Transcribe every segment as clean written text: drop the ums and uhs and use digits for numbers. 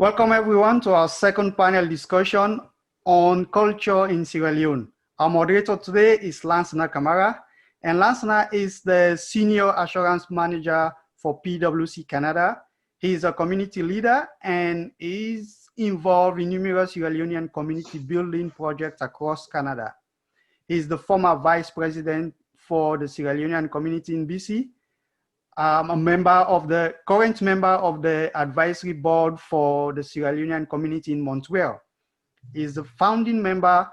Welcome everyone to our second panel discussion on culture in Sierra Leone. Our moderator today is Lansana Kamara, and Lansana is the Senior Assurance Manager for PwC Canada. He is a community leader and is involved in numerous Sierra Leonean community building projects across Canada. He is the former Vice President for the Sierra Leonean community in BC, a current member of the advisory board for the Sierra Leonean community in Montreal. He is the founding member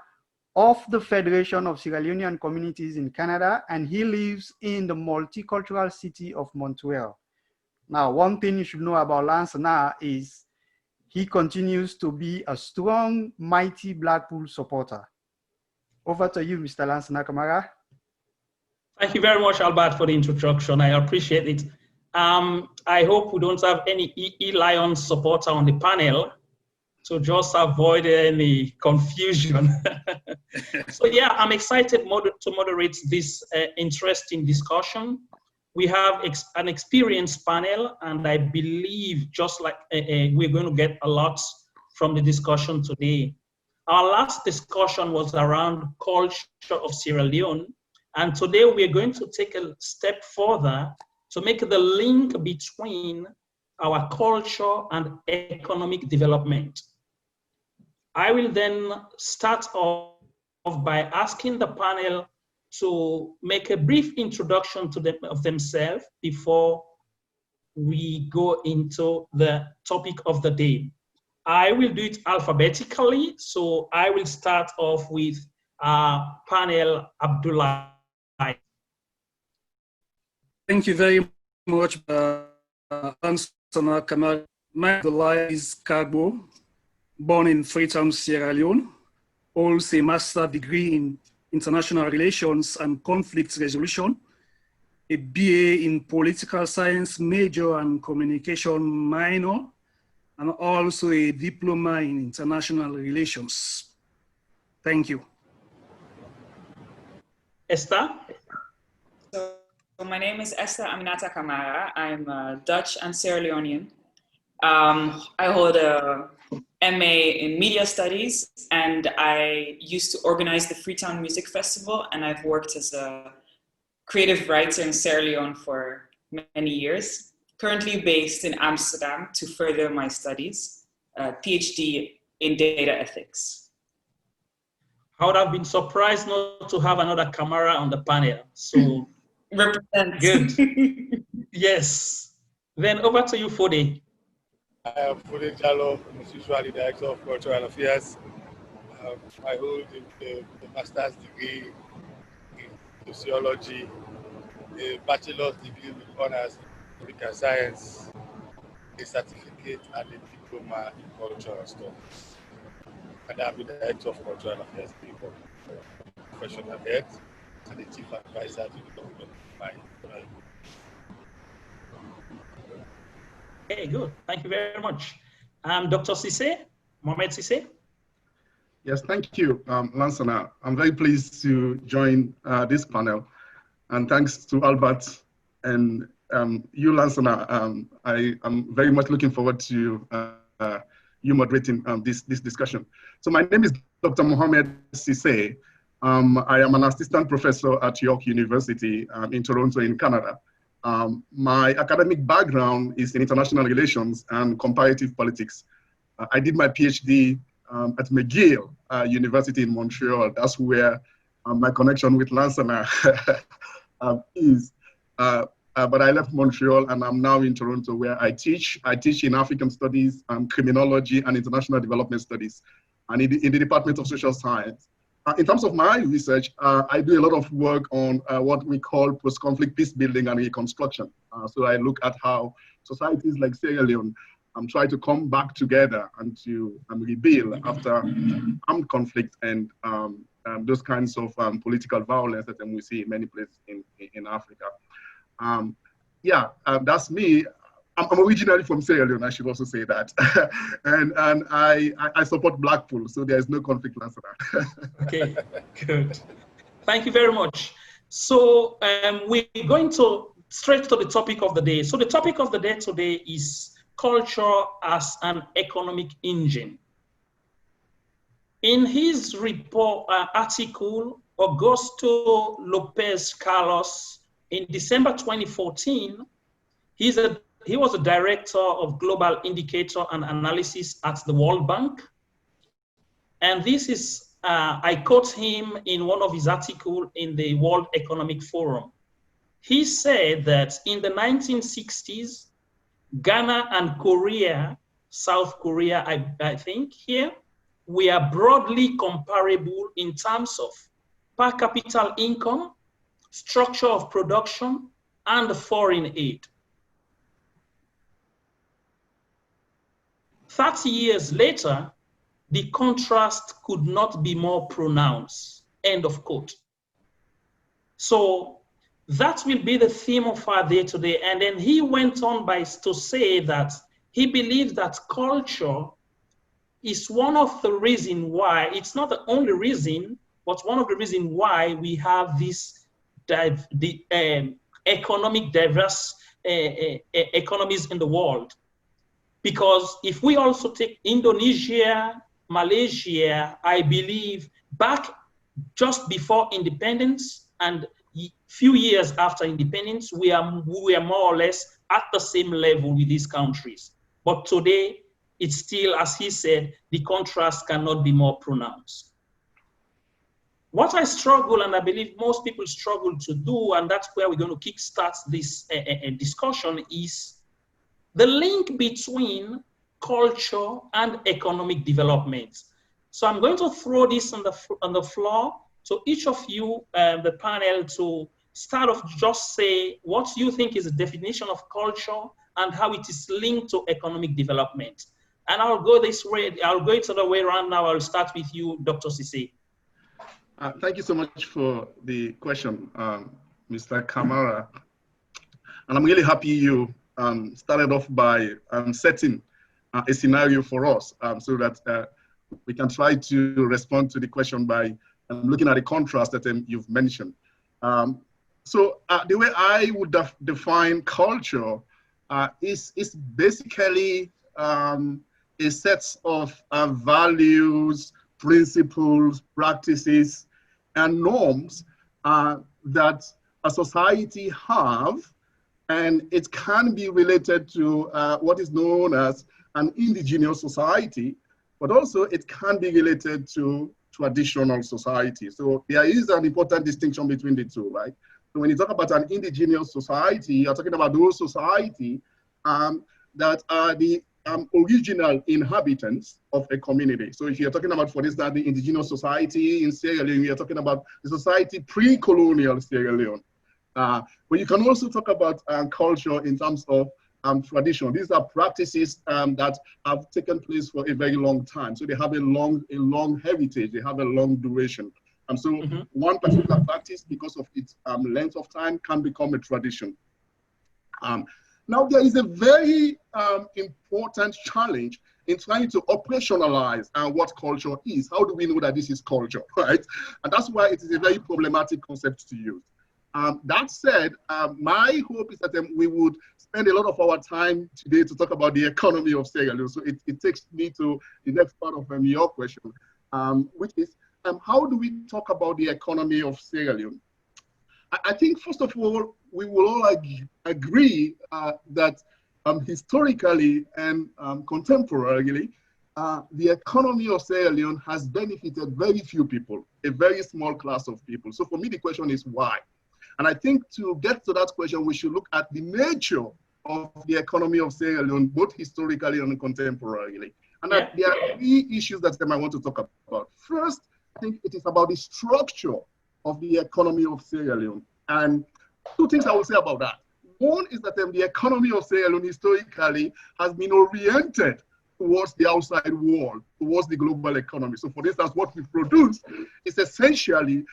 of the Federation of Sierra Leonean Communities in Canada, and he lives in the multicultural city of Montreal. Now, one thing you should know about Lansana is he continues to be a strong, mighty Blackpool supporter. Over to you, Mr. Lansana Kamara. Thank you very much, Albert, for the introduction. I appreciate it. I hope we don't have any Lion supporter on the panel, to just avoid any confusion. So yeah, I'm excited to moderate this interesting discussion. We have an experienced panel, and I believe just like we're going to get a lot from the discussion today. Our last discussion was around culture of Sierra Leone, and today we're going to take a step further to make the link between our culture and economic development. I will then start off by asking the panel to make a brief introduction to of themselves before we go into the topic of the day. I will do it alphabetically, so I will start off with panel Abdullah. Thank you very much, Lansana Kamara. My Abdullah is Kagbo, born in Freetown, Sierra Leone, holds a master's degree in international relations and conflict resolution, a BA in political science major and communication minor, and also a diploma in international relations. Thank you. Esther? So my name is Esther Aminata Kamara. I'm Dutch and Sierra Leonean. I hold a MA in Media Studies, and I used to organize the Freetown Music Festival, and I've worked as a creative writer in Sierra Leone for many years. Currently based in Amsterdam to further my studies, PhD in data ethics. I would have been surprised not to have another Kamara on the panel, so represent. Good. Yes. Then over to you, Fode. I am Fode Jallo, usually Director of Cultural Affairs. I hold the master's degree in sociology, a bachelor's degree with honors in political science, a certificate and a diploma in cultural studies. And I'm the Director of Cultural Affairs for professional head and the Chief Advisor to the government of my Okay, good. Thank you very much. Dr. Sise, Mohamed Sise. Yes, thank you, Lansana. I'm very pleased to join this panel. And thanks to Albert and you, Lansana. I am very much looking forward to you moderating this discussion. So my name is Dr. Mohamed Sise. I am an assistant professor at York University in Toronto in Canada. My academic background is in international relations and comparative politics. I did my PhD at McGill University in Montreal. That's where my connection with Lansana is. But I left Montreal and I'm now in Toronto where I teach. I teach in African studies, criminology and international development studies, and in the Department of Social Science. In terms of my research, I do a lot of work on what we call post-conflict peace building and reconstruction. So I look at how societies like Sierra Leone try to come back together and to rebuild after armed conflict and those kinds of political violence that we see in many places in Africa. That's me. I'm originally from Sierra Leone, I should also say that. and I support Blackpool, so there is no conflict answer that. Okay, good. Thank you very much. So we're going to straight to the topic of the day. So the topic of the day today is culture as an economic engine. In his report article, Augusto Lopez Carlos, in December 2014, he was a director of global indicator and analysis at the World Bank. And this is, I quote him in one of his articles in the World Economic Forum. He said that in the 1960s, Ghana and Korea, South Korea, I think here, we are broadly comparable in terms of per capita income, structure of production, and foreign aid. 30 years later, the contrast could not be more pronounced, end of quote. So that will be the theme of our day today. And then he went on to say that he believes that culture is one of the reasons why, it's not the only reason, but one of the reasons why we have this economic diverse economies in the world. Because if we also take Indonesia, Malaysia, I believe back just before independence and few years after independence, we are more or less at the same level with these countries. But today, it's still, as he said, the contrast cannot be more pronounced. What I struggle, and I believe most people struggle to do, and that's where we're going to kickstart this discussion, is the link between culture and economic development. So I'm going to throw this on the floor to each of you, the panel, to start off, just say what you think is the definition of culture and how it is linked to economic development. And I'll go this way, I'll go it the other way around now. I'll start with you, Dr. Sise. Thank you so much for the question, Mr. Kamara. And I'm really happy you started off by setting a scenario for us so that we can try to respond to the question by looking at the contrast that you've mentioned. So the way I would define culture is basically a set of values, principles, practices, and norms that a society have, and it can be related to what is known as an indigenous society, but also it can be related to traditional society. So there is an important distinction between the two, right? So when you talk about an indigenous society, you're talking about those society that are the original inhabitants of a community. So if you're talking about, for instance, the indigenous society in Sierra Leone, you're talking about the society pre-colonial Sierra Leone. But you can also talk about culture in terms of tradition. These are practices that have taken place for a very long time. So they have a long heritage, they have a long duration. And so one particular practice, because of its length of time, can become a tradition. Now, there is a very important challenge in trying to operationalize what culture is. How do we know that this is culture, right? And that's why it is a very problematic concept to use. That said, my hope is that we would spend a lot of our time today to talk about the economy of Sierra Leone. So it takes me to the next part of your question, which is, how do we talk about the economy of Sierra Leone? I think, first of all, we will all agree that historically and contemporarily, the economy of Sierra Leone has benefited very few people, a very small class of people. So for me, the question is why? And I think to get to that question, we should look at the nature of the economy of Sierra Leone, both historically and contemporarily. And there are three issues that I might want to talk about. First, I think it is about the structure of the economy of Sierra Leone. And two things I will say about that. One is that the economy of Sierra Leone historically has been oriented towards the outside world, towards the global economy. So for instance, what we produce is essentially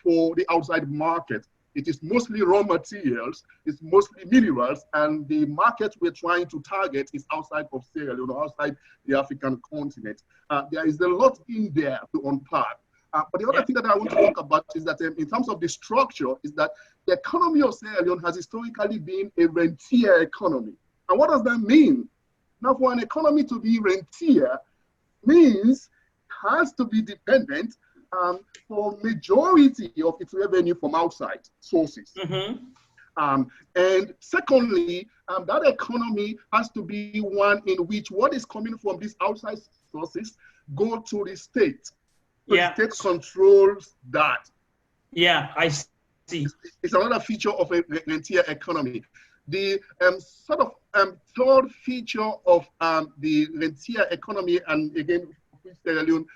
for the outside market. It is mostly raw materials, it's mostly minerals, and the market we're trying to target is outside of Sierra Leone, outside the African continent. There is a lot in there to unpack. But the other thing that I want to talk about is that in terms of the structure, is that the economy of Sierra Leone has historically been a rentier economy. And what does that mean? Now, for an economy to be rentier means has to be dependent for majority of its revenue from outside sources. And secondly, that economy has to be one in which what is coming from these outside sources go to the state. So the state controls that. Yeah, I see. It's another feature of a rentier economy. The sort of third feature of the rentier economy, and again, Sierra Leone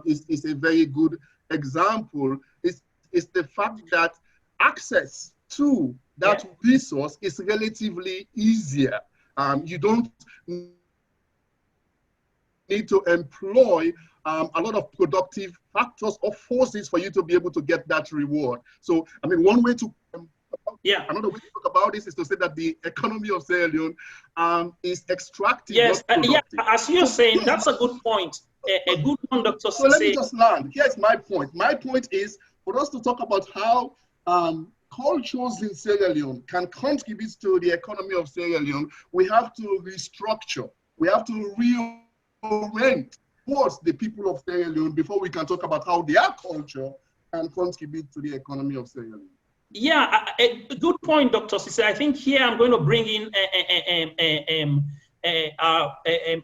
is a very good example, is the fact that access to that resource is relatively easier. You don't need to employ a lot of productive factors or forces for you to be able to get that reward. So, I mean, one way to another way to talk about this is to say that the economy of Sierra Leone is extractive, not productive. As you're saying, that's a good point. A good conductor. So let me just land. Here's my point. My point is for us to talk about how cultures in Sierra Leone can contribute to the economy of Sierra Leone. We have to restructure. We have to reorient towards the people of Sierra Leone before we can talk about how their culture can contribute to the economy of Sierra Leone. Yeah, a good point, Dr. Sise. I think here I'm going to bring in our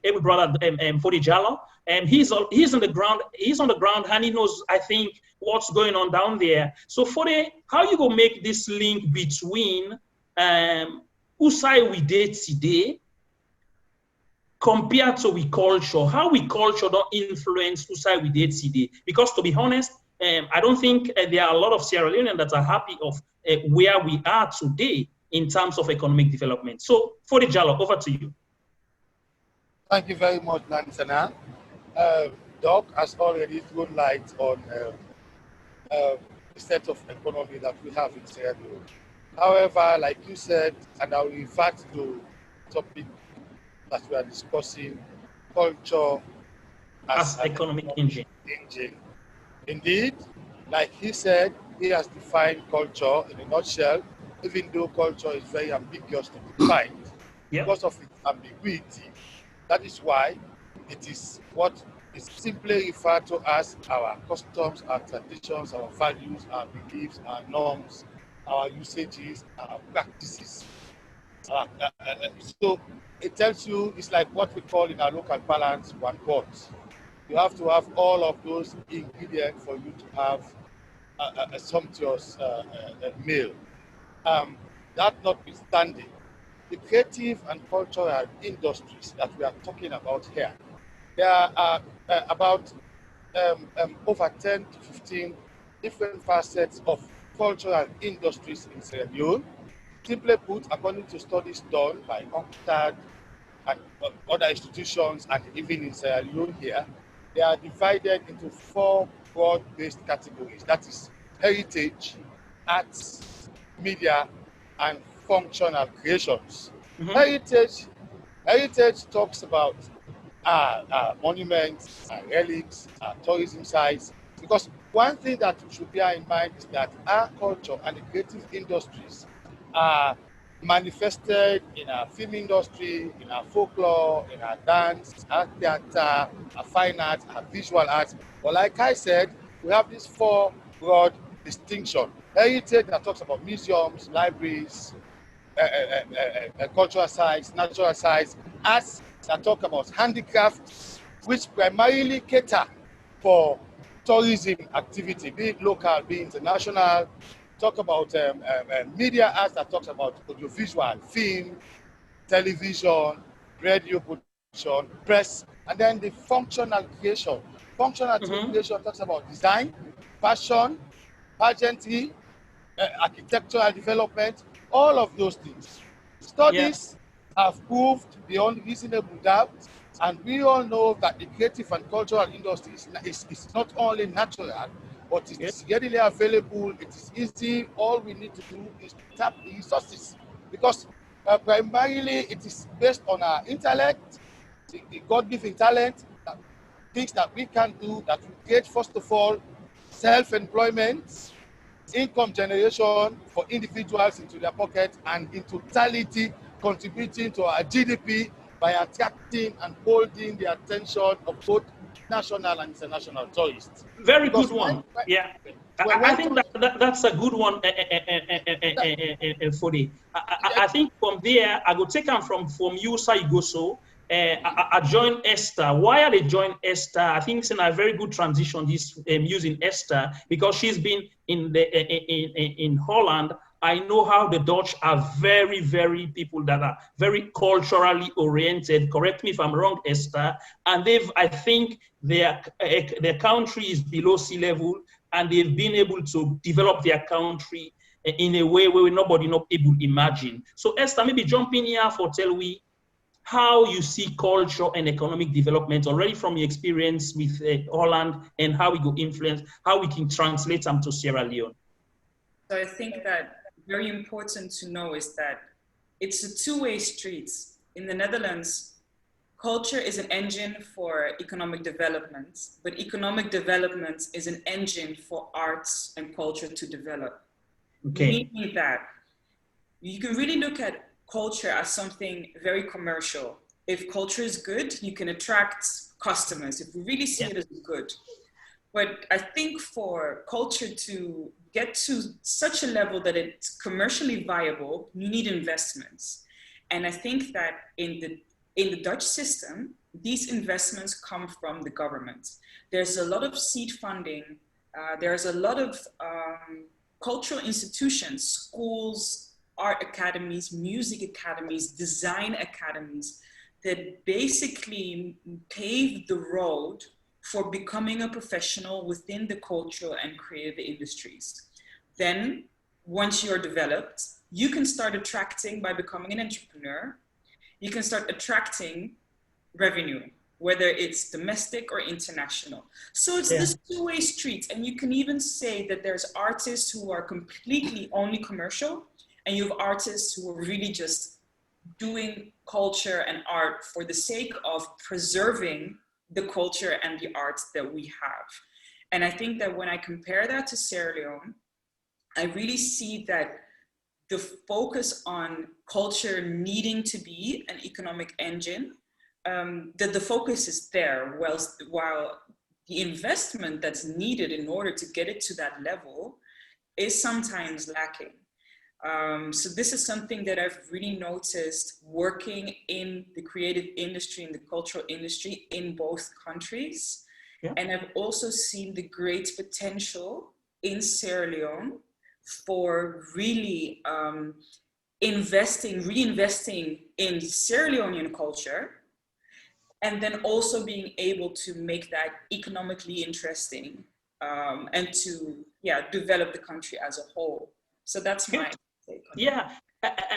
able brother Fodi Jallo. He's on the ground. He's on the ground, and he knows, I think, what's going on down there. So, Fodi, how you gonna make this link between Usai we did today compared to we culture? How we culture don't influence Usai we did today? Because to be honest, I don't think there are a lot of Sierra Leoneans that are happy of where we are today in terms of economic development. So, Fodi Jallo, over to you. Thank you very much, Lansana. Doc has already thrown light on the set of economy that we have in Sierra Leone. However, like you said, and I'll revert to the topic that we are discussing, culture as economic engine. Indeed, like he said, he has defined culture in a nutshell, even though culture is very ambiguous to define. Because of its ambiguity, that is why it is what is simply referred to as our customs, our traditions, our values, our beliefs, our norms, our usages, our practices. So it tells you it's like what we call in our local parlance one pot. You have to have all of those ingredients for you to have a sumptuous meal. That notwithstanding, the creative and cultural industries that we are talking about here, there are about over 10 to 15 different facets of cultural industries in Sierra Leone. Simply put, according to studies done by UNCTAD and other institutions, and even in Sierra Leone here, they are divided into 4 broad-based categories. That is heritage, arts, media, and functional creations. Heritage talks about monuments, relics, tourism sites, because one thing that we should bear in mind is that our culture and the creative industries are manifested in our film industry, in our folklore, in our dance, our theater, our fine arts, our visual arts. But like I said, we have these 4 broad distinctions. Heritage that talks about museums, libraries, cultural sites, natural sites. Arts that talk about handicrafts, which primarily cater for tourism activity, be it local, be it international. Talk about media arts that talks about audiovisual, film, television, radio production, press, and then the functional creation. Functional creation talks about design, fashion, pageantry, architectural development, all of those things. Studies have proved beyond reasonable doubt, and we all know that the creative and cultural industry is not only natural, but it is readily available, it is easy. All we need to do is to tap the resources, because primarily it is based on our intellect, the God-given talent, things that we can do that will create, first of all, self-employment, income generation for individuals into their pocket, and in totality contributing to our GDP by attracting and holding the attention of both national and international tourists. Very Because good one. Yeah. when I think that's a good one, Fode. I think from there, I go take them from you, Saigoso. I joined Esther. Why are they join Esther? I think it's a very good transition, this using Esther, because she's been in Holland. I know how the Dutch are very, very people that are very culturally oriented. Correct me if I'm wrong, Esther. And I think their country is below sea level, and they've been able to develop their country in a way where nobody not able to imagine. So Esther, maybe jump in here for tell we how you see culture and economic development already from your experience with Holland, and how we go influence, how we can translate them to Sierra Leone. So I think that very important to know is that it's a two-way street. In the Netherlands, culture is an engine for economic development, but economic development is an engine for arts and culture to develop. Okay. Meaning that you can really look at culture as something very commercial. If culture is good, you can attract customers, if we really see it as good. But I think for culture to get to such a level that it's commercially viable, you need investments. And I think that in the Dutch system, these investments come from the government. There's a lot of seed funding. There's a lot of cultural institutions, schools, art academies, music academies, design academies that basically pave the road for becoming a professional within the cultural and creative industries. Then, once you're developed, you can start attracting by becoming an entrepreneur. You can start attracting revenue, whether it's domestic or international. So it's this two-way street. And you can even say that there's artists who are completely only commercial, and you have artists who are really just doing culture and art for the sake of preserving the culture and the arts that we have. And I think that when I compare that to Sierra Leone, I really see that the focus on culture needing to be an economic engine, that the focus is there, while the investment that's needed in order to get it to that level is sometimes lacking. So this is something that I've really noticed working in the creative industry and the cultural industry in both countries. Yeah. And I've also seen the great potential in Sierra Leone for really reinvesting in Sierra Leonean culture, and then also being able to make that economically interesting and to develop the country as a whole. So that's my take on it.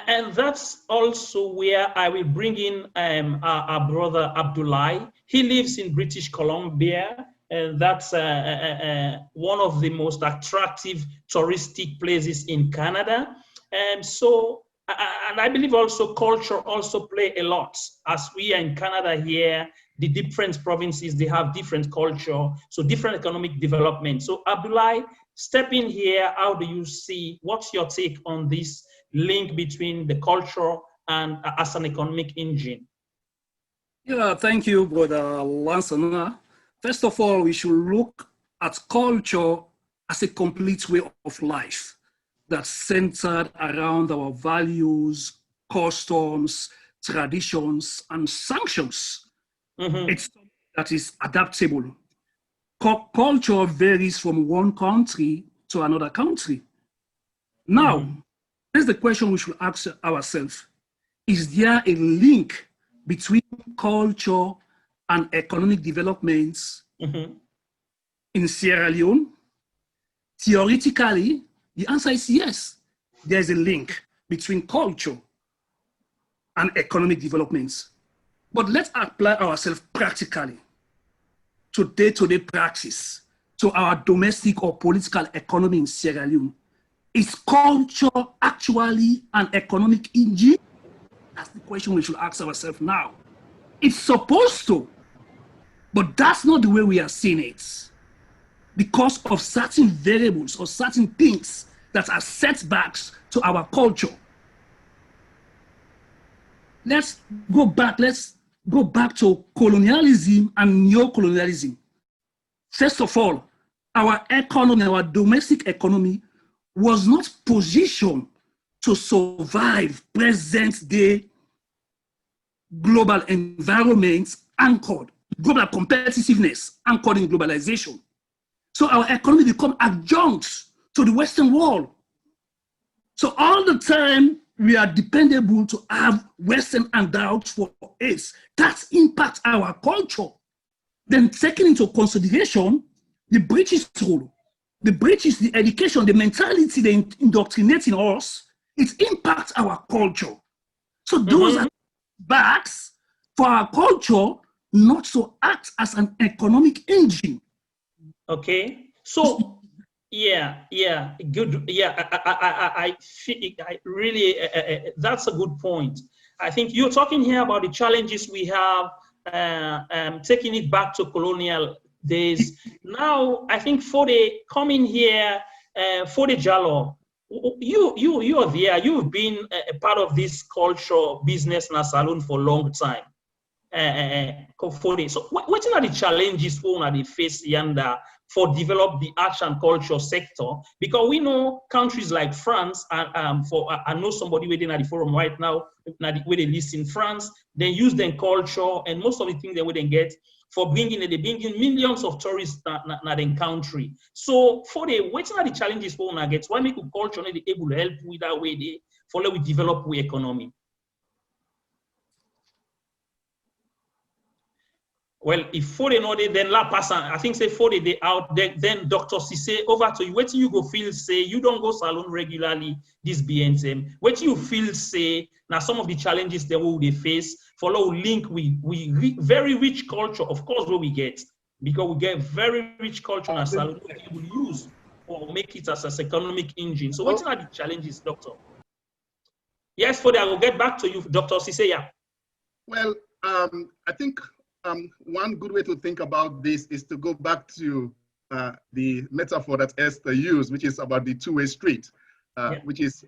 And that's also where I will bring in our brother Abdoulaye. He lives in British Columbia. That's one of the most attractive touristic places in Canada. And I believe also culture also play a lot. As we are in Canada here, the different provinces, they have different culture, so different economic development. So Abdoulaye, step in here. How do you see, what's your take on this link between the culture and as an economic engine? Yeah, thank you, Brother Lansana. First of all, we should look at culture as a complete way of life that's centered around our values, customs, traditions, and sanctions. Mm-hmm. It's something that is adaptable. Culture varies from one country to another country. Now, here's the question we should ask ourselves. Is there a link between culture and economic developments in Sierra Leone? Theoretically, the answer is yes. There's a link between culture and economic developments. But let's apply ourselves practically to day-to-day practice, to our domestic or political economy in Sierra Leone. Is culture actually an economic engine? That's the question we should ask ourselves now. It's supposed to, but that's not the way we are seeing it. Because of certain variables or certain things that are setbacks to our culture. let's go back to colonialism and neo-colonialism. First of all, our economy, our domestic economy was not positioned to survive present-day global environments anchored, global competitiveness anchored in globalization. So our economy become adjunct to the Western world. So all the time we are dependable to have Western handouts for us. That impacts our culture. Then taking into consideration the British rule, the British, the education, the mentality they indoctrinate in us, it impacts our culture. So those are backs for our culture not to act as an economic engine. Okay, so yeah, good. Yeah, I really, that's a good point. I think you're talking here about the challenges we have, taking it back to colonial days. Now, I think for the coming here, for the Jalo, you are there. You've been a part of this culture business in a salon for a long time. So what are the challenges for they face yonder for develop the arts and culture sector? Because we know countries like France, and I know somebody within at the forum right now, where they list in France, they use their culture and most of the things they wouldn't get for bringing millions of tourists na the country. So for the what are the challenges for una get? Why make culture not able to help with that way they follow we develop we economy? Well, if for the know then la person, I think say for the day out, then Dr. Cisse, over to you. What do you go feel say you don't go salon regularly this BNTM? What do you feel say now some of the challenges they will they face follow link with very rich culture, of course, what we get, because we get very rich culture in our salon we will use or make it as an economic engine. So what are the challenges, Doctor? Yes, for that, I will get back to you, Dr. Cisse. Yeah. Well, I think one good way to think about this is to go back to the metaphor that Esther used, which is about the two-way street, which is,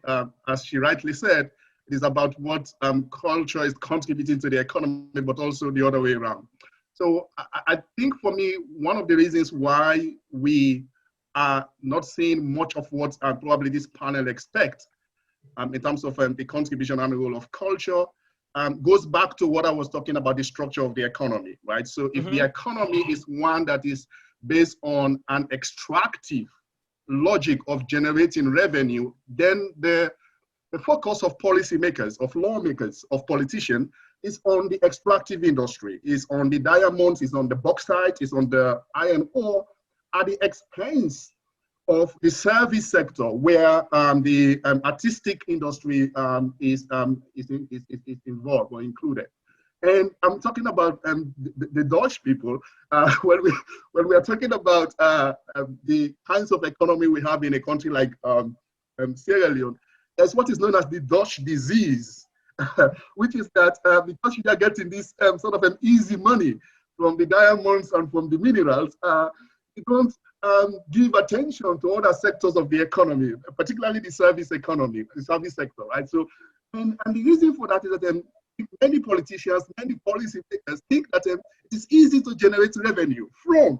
as she rightly said, it is about what culture is contributing to the economy, but also the other way around. So I think for me, one of the reasons why we are not seeing much of what probably this panel expect in terms of the contribution and the role of culture goes back to what I was talking about, the structure of the economy, right? So if the economy is one that is based on an extractive logic of generating revenue, then the focus of policymakers, of lawmakers, of politicians is on the extractive industry, is on the diamonds, is on the bauxite, is on the iron ore, at the expense of the service sector, where the artistic industry is involved or included. And I'm talking about the Dutch people. When we are talking about the kinds of economy we have in a country like Sierra Leone, there's what is known as the Dutch disease, which is that because you are getting this sort of an easy money from the diamonds and from the minerals, you don't give attention to other sectors of the economy, particularly the service economy, the service sector, right? So, and the reason for that is that many politicians, many policy makers think that it is easy to generate revenue from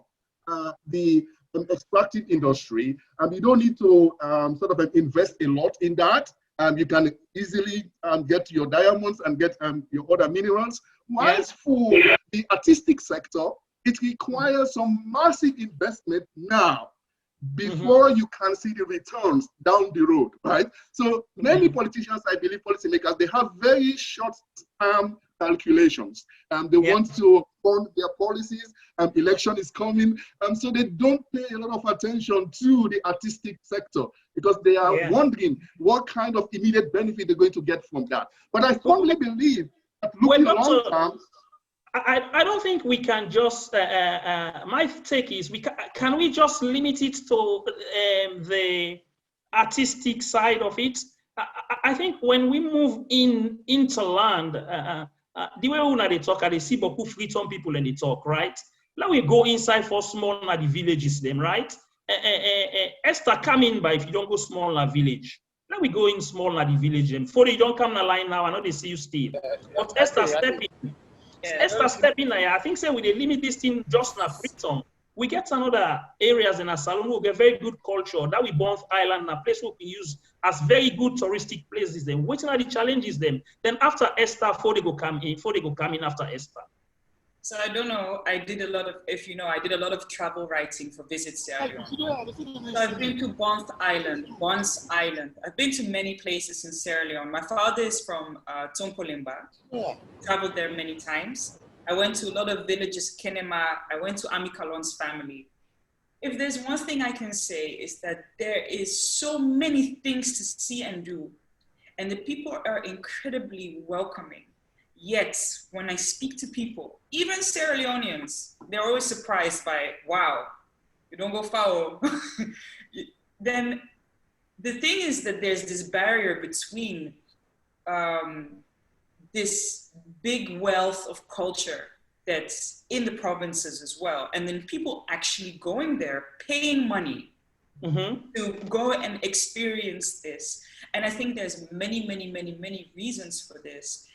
the extractive industry, and you don't need to sort of invest a lot in that. You can easily get your diamonds and get your other minerals. Whilst for the artistic sector, it requires some massive investment now before you can see the returns down the road, right? So many politicians, I believe, policymakers, they have very short-term calculations. They want to fund their policies, election is coming, so they don't pay a lot of attention to the artistic sector because they are wondering what kind of immediate benefit they're going to get from that. But I firmly believe that looking long term, I don't think we can just, my take is, can we just limit it to the artistic side of it? I think when we move into land, the way they talk, they see beaucoup freedom people and they talk, right? Now we go inside for small na the villages them, right? Esther, come in by if you don't go small na village. Let me go in small at the village. And for you don't come na line now, I know they see you still. But Esther step in. Esther step in. I think say we dey limit this thing just na Freetown. We get another areas in a salon who get very good culture. That we Bonf Island, a place we can use as very good touristic places. Then waiting are the challenges them. Then after Esther, before they go come in after Esther. So I don't know, I did a lot of, if you know, I did a lot of travel writing for Visit Sierra Leone. So I've been to Bonf Island. I've been to many places in Sierra Leone. My father is from Tonkolimba. Traveled there many times. I went to a lot of villages, Kenema. I went to Amikalon's family. If there's one thing I can say is that there is so many things to see and do. And the people are incredibly welcoming. Yet, when I speak to people, even Sierra Leoneans, they're always surprised by, wow, you don't go foul. Then the thing is that there's this barrier between this big wealth of culture that's in the provinces as well, and then people actually going there, paying money to go and experience this. And I think there's many reasons for this.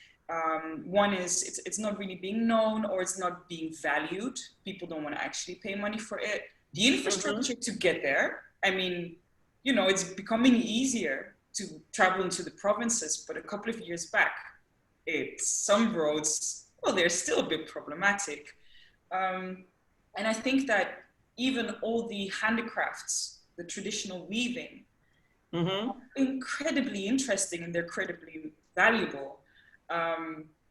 One is it's not really being known, or it's not being valued. People don't want to actually pay money for it. The infrastructure to get there, I mean, you know, it's becoming easier to travel into the provinces, but a couple of years back, some roads, well, they're still a bit problematic. And I think that even all the handicrafts, the traditional weaving, are incredibly interesting and they're incredibly valuable.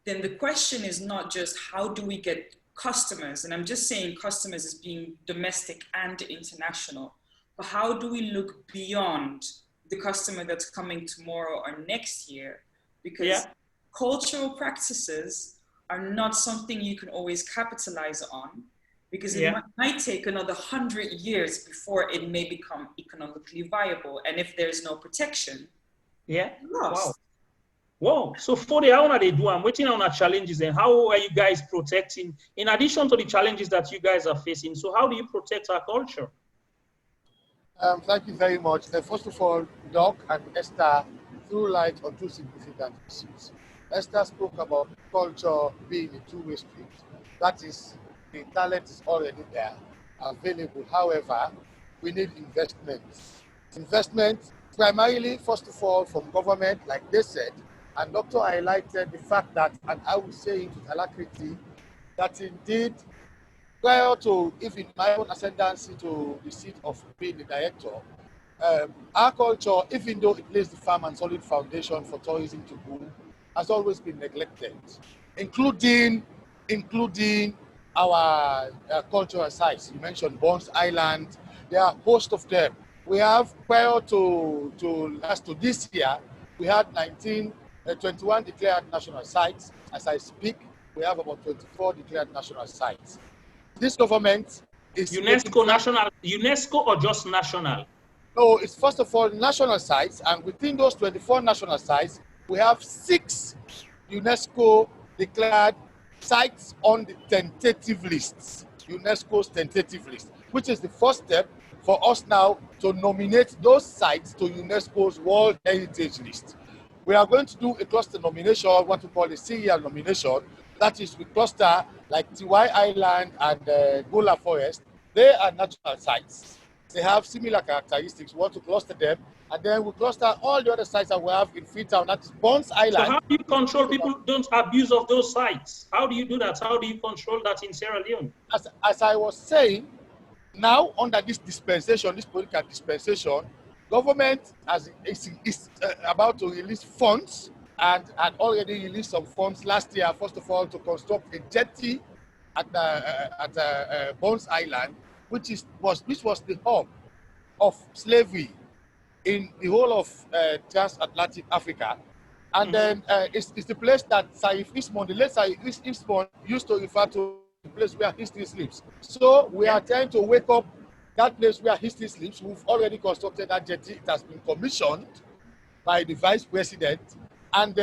Then the question is not just how do we get customers, and I'm just saying customers as being domestic and international, but how do we look beyond the customer that's coming tomorrow or next year? Because cultural practices are not something you can always capitalize on, because it might take another 100 years before it may become economically viable. And if there's no protection, lost. Wow. So for the how they do, I'm waiting on our challenges, and how are you guys protecting, in addition to the challenges that you guys are facing? So how do you protect our culture? Thank you very much. First of all, Doc and Esther threw light on two significant issues. Esther spoke about culture being a two-way street. That is, the talent is already there, available. However, we need investment. Investment primarily, first of all, from government, like they said, and Doctor highlighted the fact that, and I would say it with alacrity, that indeed, prior to even my own ascendancy to the seat of being the director, our culture, even though it lays the firm and solid foundation for tourism to boom, has always been neglected, including our cultural sites. You mentioned Bonf Island. There are a host of them. We have, prior to this year, we had 21 declared national sites. As I speak, we have about 24 declared national sites. This government is UNESCO or just national? No, it's first of all national sites, and within those 24 national sites, we have 6 UNESCO declared sites on the tentative lists, UNESCO's tentative list, which is the first step for us now to nominate those sites to UNESCO's World Heritage List. We are going to do a cluster nomination, what we call a serial nomination. That is, we cluster like Tiwai Island and Gola Forest. They are natural sites. They have similar characteristics. We want to cluster them, and then we cluster all the other sites that we have in Freetown. That is Bonf Island. So how do you control people don't abuse of those sites? How do you do that? How do you control that in Sierra Leone? As I was saying, now under this dispensation, this political dispensation, government is about to release funds, and had already released some funds last year, first of all, to construct a jetty at Bonf Island, which was the hub of slavery in the whole of transatlantic Africa. And then it's the place that Saif Ismon, the late Saif Ismon, used to refer to, the place where history sleeps. So we are trying to wake up that place where history sleeps. We've already constructed that jetty. It has been commissioned by the Vice President. And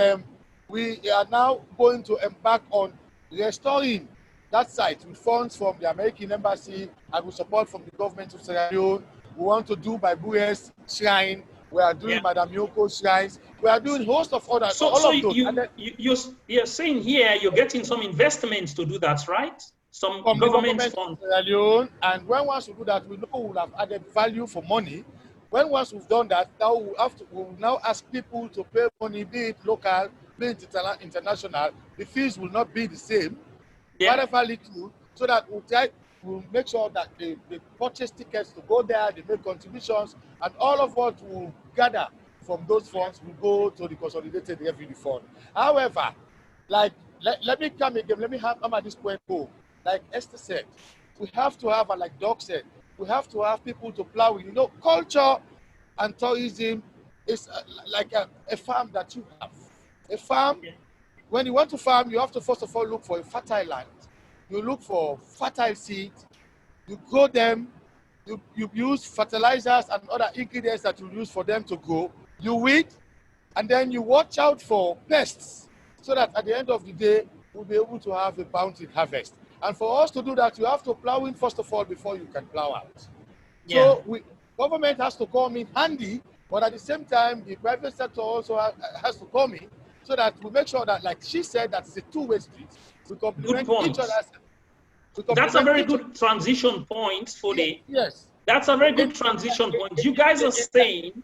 we are now going to embark on restoring that site with funds from the American Embassy and with support from the government of Sierra Leone. We want to do Baibuye's shrine We are doing Madame Yoko's shrines. We are doing a host of other. So, all of those. You're saying here you're getting some investments to do that, right? Some From government the funds. Sierra Leone, and when once we do that, we know we'll have added value for money. When once we've done that, now we'll now ask people to pay money, be it local, be it international. The fees will not be the same, whatever little, so that we'll make sure that they purchase tickets to go there, they make contributions, and all of what will gather from those funds will go to the consolidated revenue fund. However, like let me come again, let me hammer this point home. Like Esther said, we have to have, and like Doc said, we have to have people to plow with. You know, culture and tourism is like a farm that you have. A farm, when you want to farm, you have to first of all look for a fertile land. You look for fertile seeds, you grow them, you use fertilizers and other ingredients that you use for them to grow. You weed, and then you watch out for pests, so that at the end of the day, we'll be able to have a bounty harvest. And for us to do that, you have to plow in first of all before you can plow out. So government has to come in handy, but at the same time, the private sector also has to come in, so that we make sure that, like she said, that it's a two-way street. We complement each other. That's a very good transition point for the. Yes. That's a very good transition point. You guys are saying.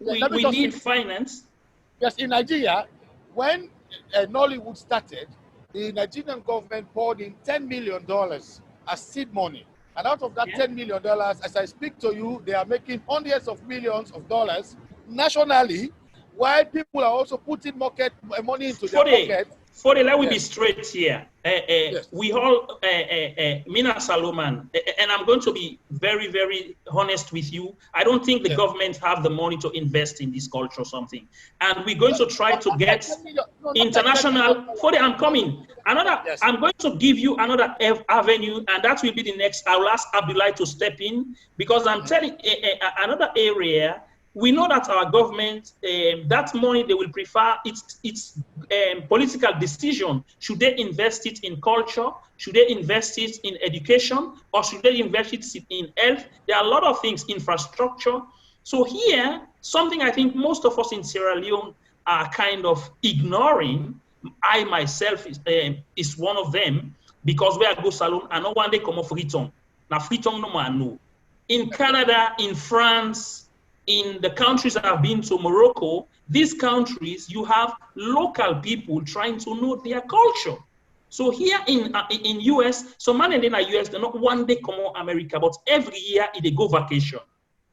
We need finance. Yes, in Nigeria, when Nollywood started, the Nigerian government poured in $10 million as seed money. And out of that $10 million, as I speak to you, they are making hundreds of millions of dollars nationally, while people are also putting money into their pocket. Let me be straight here. We all, Mina Salomon, and I'm going to be very, very honest with you. I don't think the government have the money to invest in this culture or something. And we're going to try to get international. I'm coming. I'm going to give you another avenue, and that will be the next. I will ask Abdullah to step in, because I'm telling another area. We know that our government, that money they will prefer, it's political decision. Should they invest it in culture? Should they invest it in education? Or should they invest it in health? There are a lot of things, infrastructure. So here, something I think most of us in Sierra Leone are kind of ignoring. I myself is one of them, because where I go salon, I know one day come off Friton. Now Friton no man know. In Canada, in France, in the countries that I've been to, Morocco, these countries, you have local people trying to know their culture. So here in US, some man in the US, they're not one day come on America, but every year they go vacation.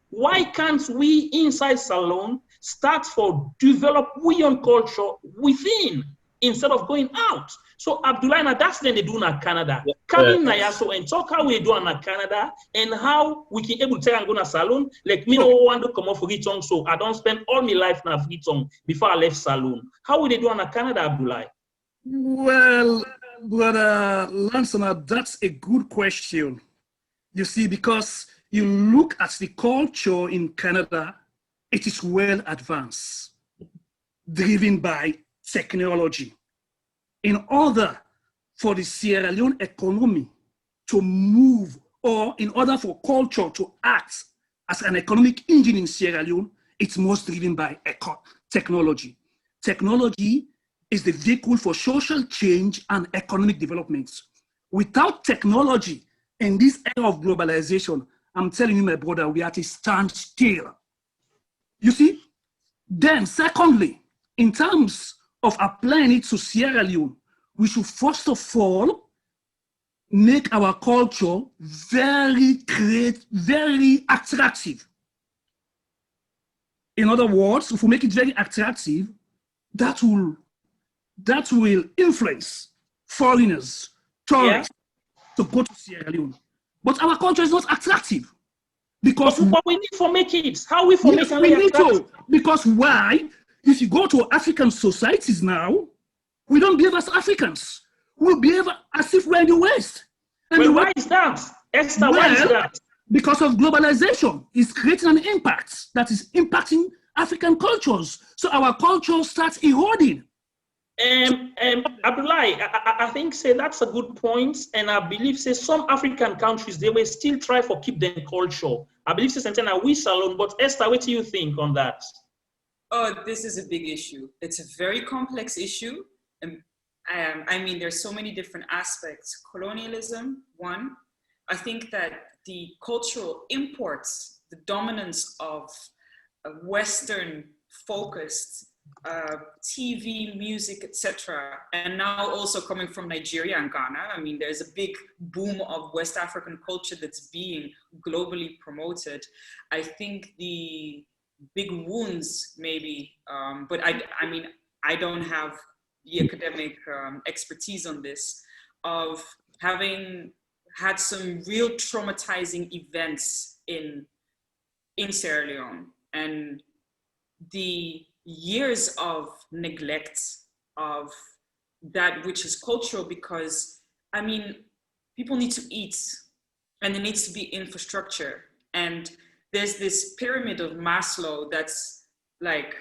Why can't we inside Salon start for develop we own culture within instead of going out? So Abdullah, that's then they do in Canada. Come in Nayaso and talk how we do in Canada and how we can able to tell and go to Salon. Like me no want to come off Friton, so I don't spend all my life in Friton before I left Salon. How will they do in Canada, Abdullah? Well, brother Lansana, that's a good question. You see, because you look at the culture in Canada, it is well advanced, driven by technology. In order for the Sierra Leone economy to move, or in order for culture to act as an economic engine in Sierra Leone, it's most driven by technology. Technology is the vehicle for social change and economic development. Without technology in this era of globalization, I'm telling you, my brother, we are at a standstill. You see? Then, secondly, in terms of applying it to Sierra Leone, we should first of all make our culture very attractive. In other words, if we make it very attractive, that will influence foreigners, tourists to go to Sierra Leone. But our culture is not attractive. Because but we need to make it. How we for yes, we need to. Because why? If you go to African societies now, we don't behave as Africans. We behave as if we're in the West. And why is that? Esther, why is that? Because of globalization. It's creating an impact that is impacting African cultures. So our culture starts eroding. Abdullah, I think say that's a good point, and I believe say some African countries they will still try for keep their culture. I believe say something that we salon, but Esther, what do you think on that? Oh, this is a big issue. It's a very complex issue. And I mean, there's so many different aspects. Colonialism, one. I think that the cultural imports, the dominance of a Western focused TV, music, etc., and now also coming from Nigeria and Ghana. I mean, there's a big boom of West African culture that's being globally promoted. I think the big wounds, maybe, but I mean, I don't have the academic expertise on this, of having had some real traumatizing events in Sierra Leone, and the years of neglect of that which is cultural, because I mean, people need to eat and there needs to be infrastructure. And there's this pyramid of Maslow that's like,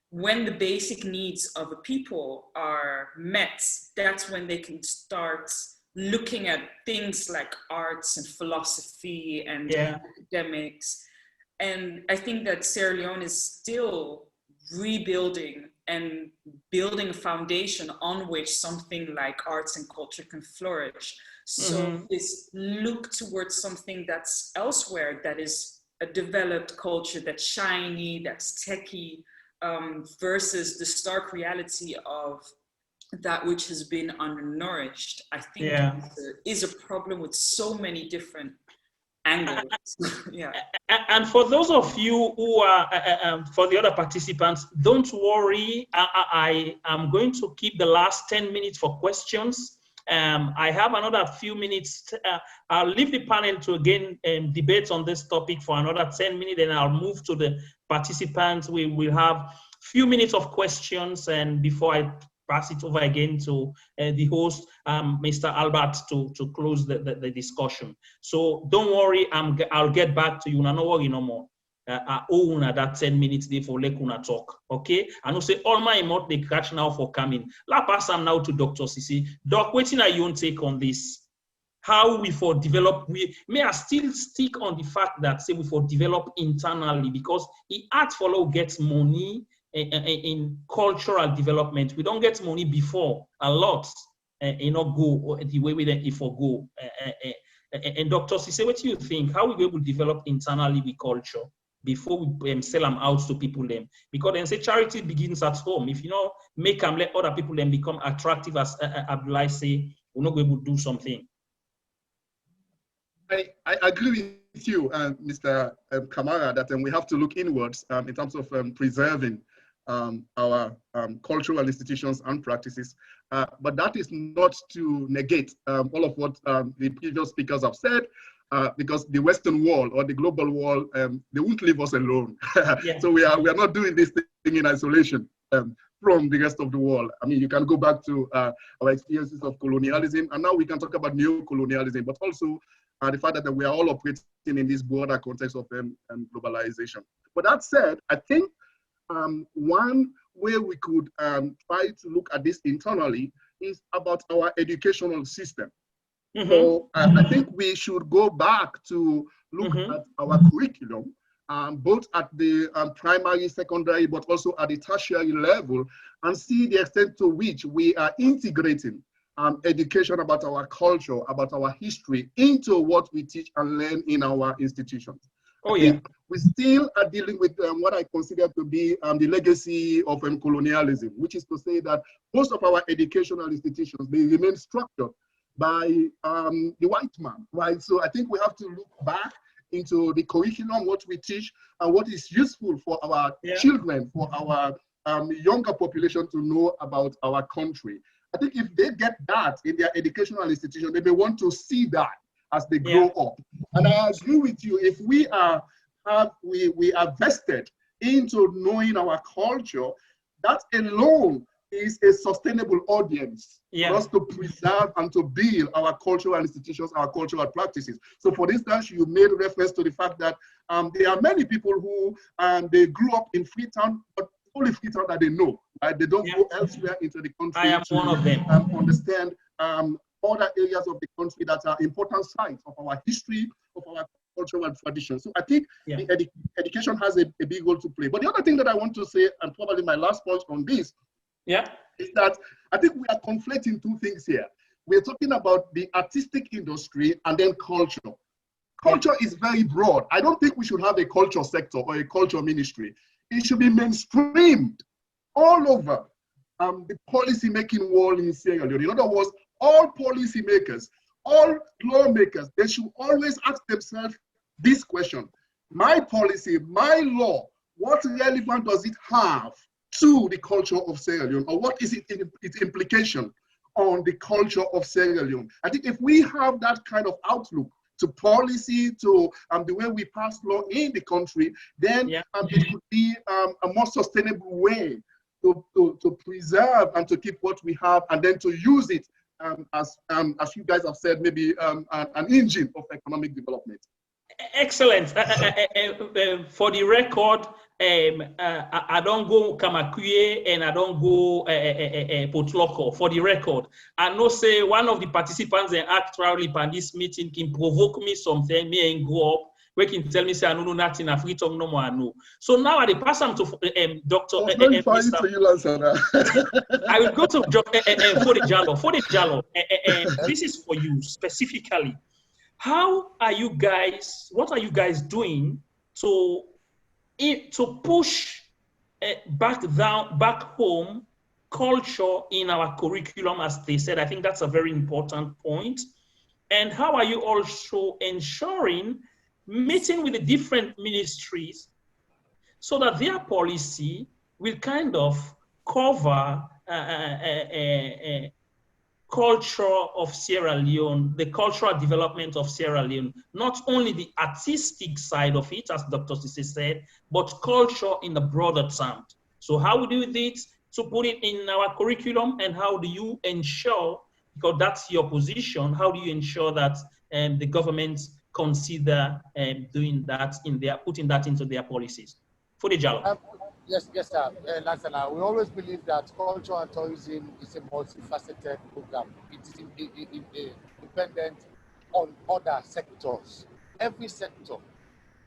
when the basic needs of a people are met, that's when they can start looking at things like arts and philosophy and academics. And I think that Sierra Leone is still rebuilding and building a foundation on which something like arts and culture can flourish. So this look towards something that's elsewhere, that is a developed culture, that's shiny, that's techie, versus the stark reality of that which has been undernourished, I think is a problem with so many different angles. And for those of you who are, for the other participants, don't worry. I am going to keep the last 10 minutes for questions. I have another few minutes. I'll leave the panel to again debate on this topic for another 10 minutes, then I'll move to the participants. We will have a few minutes of questions, and before I pass it over again to the host, Mr. Albert, to close the discussion. So don't worry, I'll get back to you. No worry no more. I own that 10 minutes there for Lekuna talk. Okay? I know say all my emote they catch now for coming. La pass am now to Dr. Sisi. Doc, waiting are you on take on this? How we for develop, we may I still stick on the fact that say we for develop internally, because it art follow gets money in cultural development. We don't get money before a lot, go the way we then for go. And Dr. Sisi, what do you think? How we be able to develop internally with culture before we sell them out to people then? Because then say charity begins at home. If you know make them let other people then become attractive, as Abdullah say, we're not able to do something. I agree with you, Mr. Kamara, that we have to look inwards in terms of preserving our cultural institutions and practices. But that is not to negate all of what the previous speakers have said, because the Western world or the global world, they won't leave us alone. So we are not doing this thing in isolation from the rest of the world. I mean, you can go back to our experiences of colonialism, and now we can talk about neo-colonialism, but also the fact that we are all operating in this broader context of globalization. But that said, I think one way we could try to look at this internally is about our educational system. So I think we should go back to look at our curriculum, both at the primary, secondary, but also at the tertiary level, and see the extent to which we are integrating education about our culture, about our history, into what we teach and learn in our institutions. We still are dealing with what I consider to be the legacy of colonialism, which is to say that most of our educational institutions, they remain structured by the white man, right? So I think we have to look back into the curriculum, what we teach, and what is useful for our children, for our younger population to know about our country. I think if they get that in their educational institution, they may want to see that as they grow up. And I agree with you, if we are vested into knowing our culture, that alone is a sustainable audience for us to preserve and to build our cultural institutions, our cultural practices. So for instance, you made reference to the fact that there are many people who they grew up in Freetown, but only Freetown that they know. They don't go elsewhere into the country. I am one of them. Understand other areas of the country that are important sites of our history, of our cultural and tradition. So I think the education has a big role to play. But the other thing that I want to say, and probably my last point on this, is that I think we are conflating two things here. We're talking about the artistic industry and then culture. Culture is very broad. I don't think we should have a culture sector or a culture ministry. It should be mainstreamed all over the policy-making world in Sierra Leone. In other words, all policymakers, all lawmakers, they should always ask themselves this question: my policy, my law, what relevance does it have to the culture of Sierra Leone, or what is its implication on the culture of Sierra Leone? I think if we have that kind of outlook to policy, to the way we pass law in the country, then it could be a more sustainable way to preserve and to keep what we have, and then to use it as you guys have said, maybe an engine of economic development. Excellent. For the record, I don't go Kamakuye and I don't go Potloko. For the record, I know say one of the participants in actually in this meeting can provoke me something, me and go up. We can tell me say I don't know nothing. I free talk no more. I know. So now I pass on to Dr. I will go to Fode Jallow. Fode Jallow, this is for you specifically. How are you guys? What are you guys doing to push back home culture in our curriculum, as they said? I think that's a very important point. And how are you also ensuring meeting with the different ministries so that their policy will kind of cover culture of Sierra Leone, the cultural development of Sierra Leone, not only the artistic side of it, as Dr. Sise said, but culture in the broader term. So how we do it to put it in our curriculum, and how do you ensure, because that's your position, how do you ensure that the government consider doing that putting that into their policies? Fode Jallow. Yes, sir. Lansana, we always believe that culture and tourism is a multifaceted program. It is dependent on other sectors. Every sector,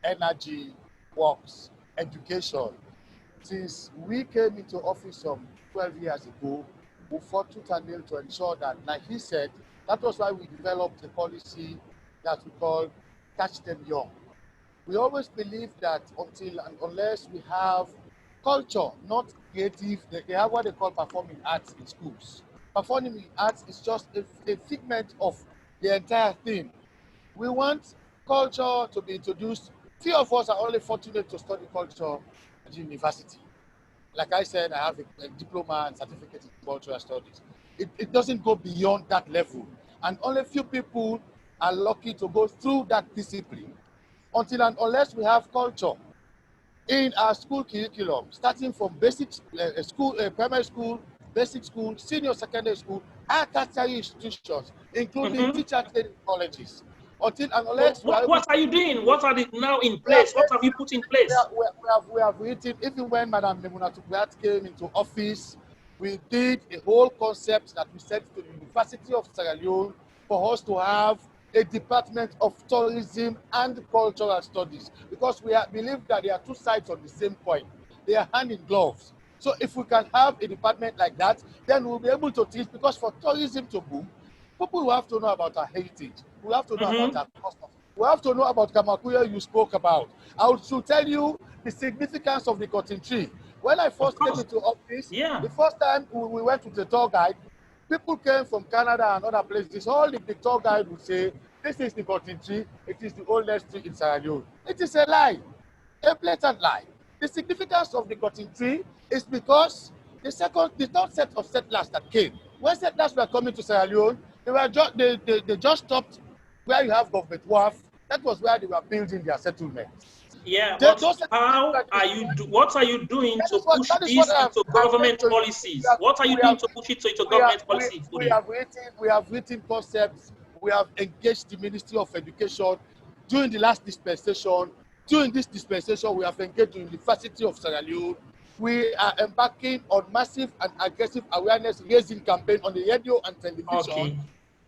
energy, works, education. Since we came into office some 12 years ago, we fought tooth and nail to ensure that, like he said, that was why we developed a policy that we call Catch Them Young. We always believe that until and unless we have culture, not creative, they have what they call performing arts in schools. Performing arts is just a figment of the entire thing. We want culture to be introduced. Few of us are only fortunate to study culture at university. Like I said, I have a diploma and certificate in cultural studies. It doesn't go beyond that level. And only few people are lucky to go through that discipline. Until and unless we have culture in our school curriculum, starting from basic school, primary school, basic school, senior secondary school, and tertiary institutions, including teacher training colleges. Until and unless what are you doing? What are they now in place? What have you put in place? We have written, even when Madam Memuna Tukuat came into office, we did a whole concept that we sent to the University of Sierra Leone for us to have a department of tourism and cultural studies, because we believe that there are two sides of the same coin. They are hand in gloves. So if we can have a department like that, then we'll be able to teach, because for tourism to boom, people will have to know about our heritage. We have to know about our customs. We have to know about Kamakuya you spoke about. I should tell you the significance of the cotton tree. When I first came into office, the first time we went with the tour guide, people came from Canada and other places. All the tour guide would say, this is the cotton tree. It is the oldest tree in Sierra Leone. It is a lie, a blatant lie. The significance of the cotton tree is because the third set of settlers that came, when settlers were coming to Sierra Leone, they just stopped where you have government wharf. That was where they were building their settlements. Yeah, but what are you doing to push this into government policies? What are you doing to push it into government policies? We have written concepts. We have engaged the Ministry of Education during the last dispensation. During this dispensation, we have engaged the University of Sierra Leone. we are embarking on massive and aggressive awareness raising campaign on the radio and television. Okay.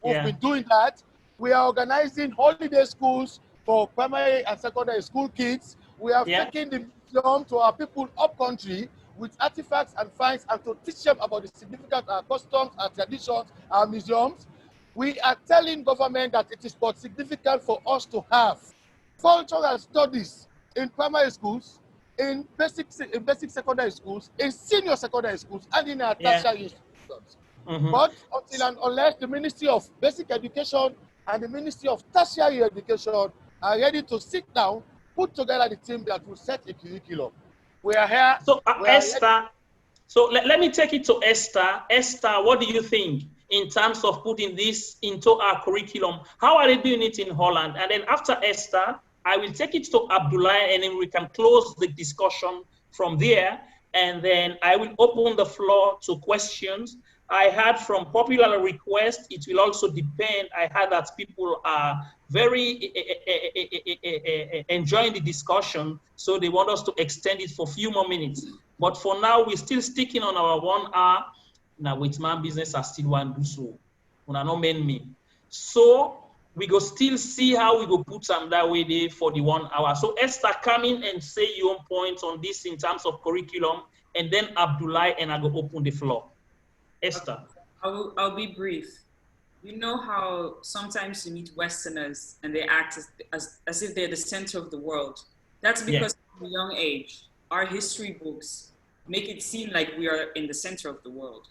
We've been doing that. We are organizing holiday schools for primary and secondary school kids. We have taken the museum to our people up country with artifacts and finds and to teach them about the significance of our customs, our traditions, our museums. We are telling government that it is but significant for us to have cultural studies in primary schools, in basic secondary schools, in senior secondary schools, and in our tertiary institutions. But until and unless the Ministry of Basic Education and the Ministry of Tertiary Education are ready to sit down, put together the team that will set a curriculum. We are here. So Esther, so let me take it to Esther. Esther, what do you think in terms of putting this into our curriculum? How are they doing it in Holland? And then after Esther, I will take it to Abdullah, and then we can close the discussion from there. And then I will open the floor to questions. I heard from popular request, it will also depend. I heard that people are very enjoying the discussion, so they want us to extend it for a few more minutes. But for now, we're still sticking on our 1 hour. Now, with my business, I still want to do so. Una no men me. So we go still see how we go put some that way there for the 1 hour. So Esther, come in and say your own points on this in terms of curriculum, and then Abdullah, and I go open the floor. Esther. I'll be brief. You know how sometimes you meet Westerners and they act as if they're the center of the world. That's because from a young age, our history books make it seem like we are in the center of the world.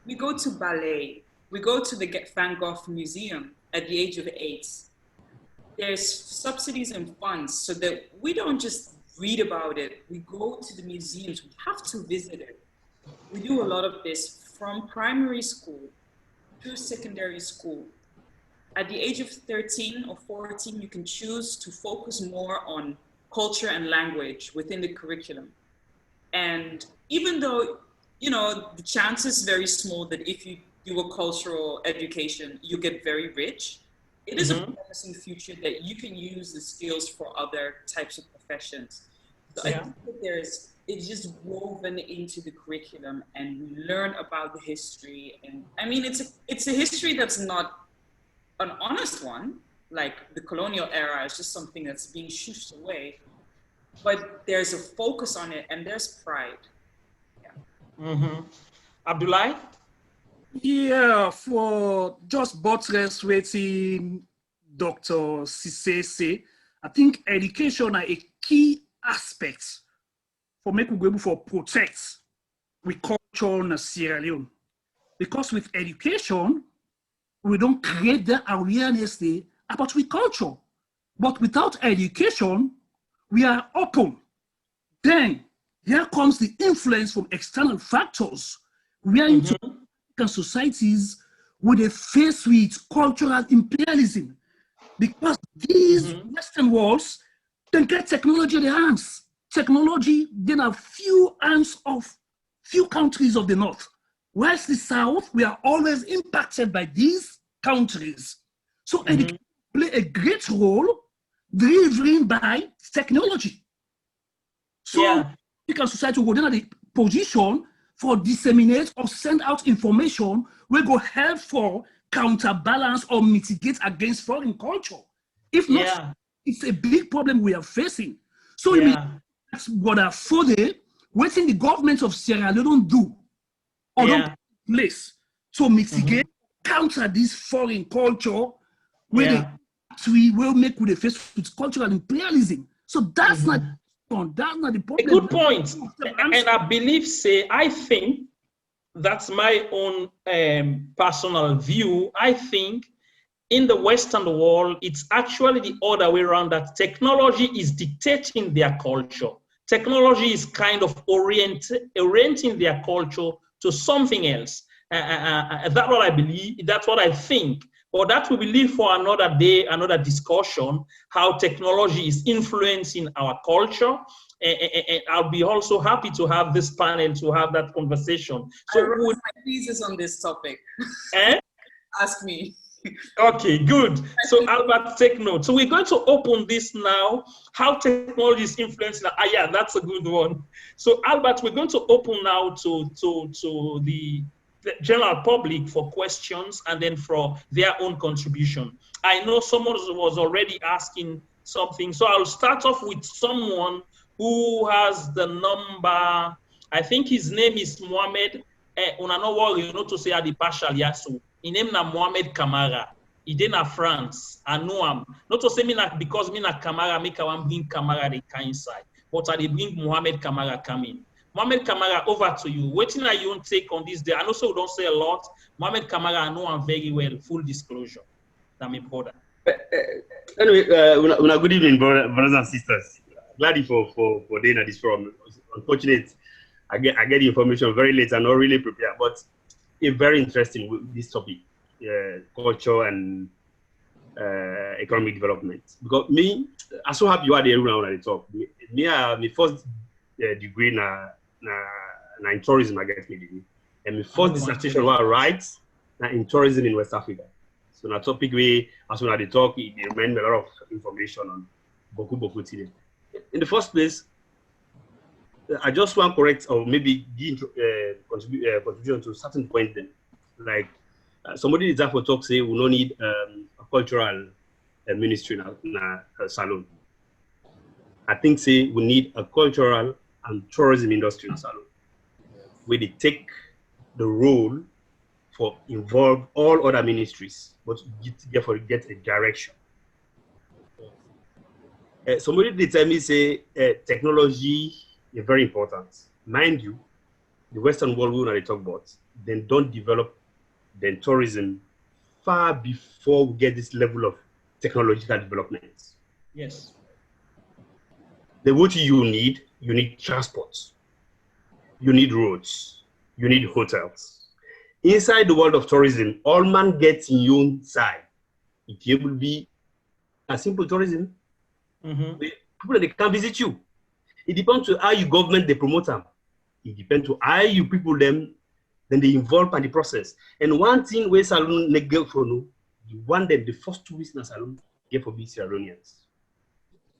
We go to ballet, we go to the Van Gogh Museum at the age of 8. There's subsidies and funds so that we don't just read about it. We go to the museums, we have to visit it. We do a lot of this from primary school to secondary school. At the age of 13 or 14, you can choose to focus more on culture and language within the curriculum. And even though, you know, the chance is very small that if you do a cultural education, you get very rich, it is a promising future that you can use the skills for other types of professions. So I think that it's just woven into the curriculum, and we learn about the history. And I mean, it's a history that's not an honest one, like the colonial era is just something that's being shushed away, but there's a focus on it and there's pride. Abdullah? Yeah, for just buttress waiting, Dr. Sise, I think education are a key aspect for making we able to protect with culture in Sierra Leone. Because with education, we don't create the awareness about we culture. But without education, we are open. Then here comes the influence from external factors. We are into societies with a face with cultural imperialism, because these Western worlds then get technology in their hands. Technology then have few hands of few countries of the North. Whilst the South, we are always impacted by these countries. So education play a role driven by technology. So African society will then have the position for disseminate or send out information will go help for counterbalance or mitigate against foreign culture. If not, it's a big problem we are facing. So that's what are for the waiting the government of Sierra Leone do or don't place to mitigate, counter this foreign culture where we will make with the face with cultural imperialism. So that's not the problem. A good point. And I believe, I think that's my own personal view. I think in the Western world, it's actually the other way around, that technology is dictating their culture. Technology is kind of orienting their culture to something else. That's what I believe, that's what I think. But that will be leave for another day, another discussion, how technology is influencing our culture. And I'll be also happy to have this panel to have that conversation. So I wrote my thesis on this topic. Ask me. Okay, good. So Albert, take note. So we're going to open this now. How technology is influencing. Yeah, that's a good one. So Albert, we're going to open now to the general public for questions and then for their own contribution. I know someone was already asking something, so I'll start off with someone who has the number. I think his name is Mohammed. Una no worry, you know to say at the partial yasu. His name na Mohammed Kamara. He did na France. I know him. Not to say me na because me na Kamara make I want bring Kamara the kind side, but I bring Mohammed Kamara coming. Mohammed Kamara, over to you. Waiting are you take on this day? I know so we don't say a lot. Mohammed Kamara, I know him very well. Full disclosure. That's my brother. Anyway, good evening, brothers and sisters. Glad for being at this forum. Unfortunate, I get the information very late and not really prepared, but it's very interesting with this topic, culture and economic development. Because me, I'm so happy you are there when I talk. Me, my first degree in tourism, I guess, maybe. And my first dissertation was right in tourism in West Africa. So na topic we, as soon as they talk, it remind me a lot of information on beaucoup today. In the first place, I just want to correct or maybe give contribution to certain point then. Like somebody is for talk say we don't need a cultural ministry in a salon. I think say we need a cultural and tourism industry in salon, where they take the role for involve all other ministries, but therefore get a direction. Somebody did tell me say technology is very important. Mind you, the Western world we already talk about, then don't develop then tourism far before we get this level of technological development. Yes. The what you need transport, you need roads, you need hotels. Inside the world of tourism, all man gets in your own side. It will be a simple tourism. People they can visit you. It depends on how you government they promote them. It depends on how you people them, then they involve in the process. And one thing where salon negate for no, you want them the first 2 weeks in a salon get for be Sierra Leoneans.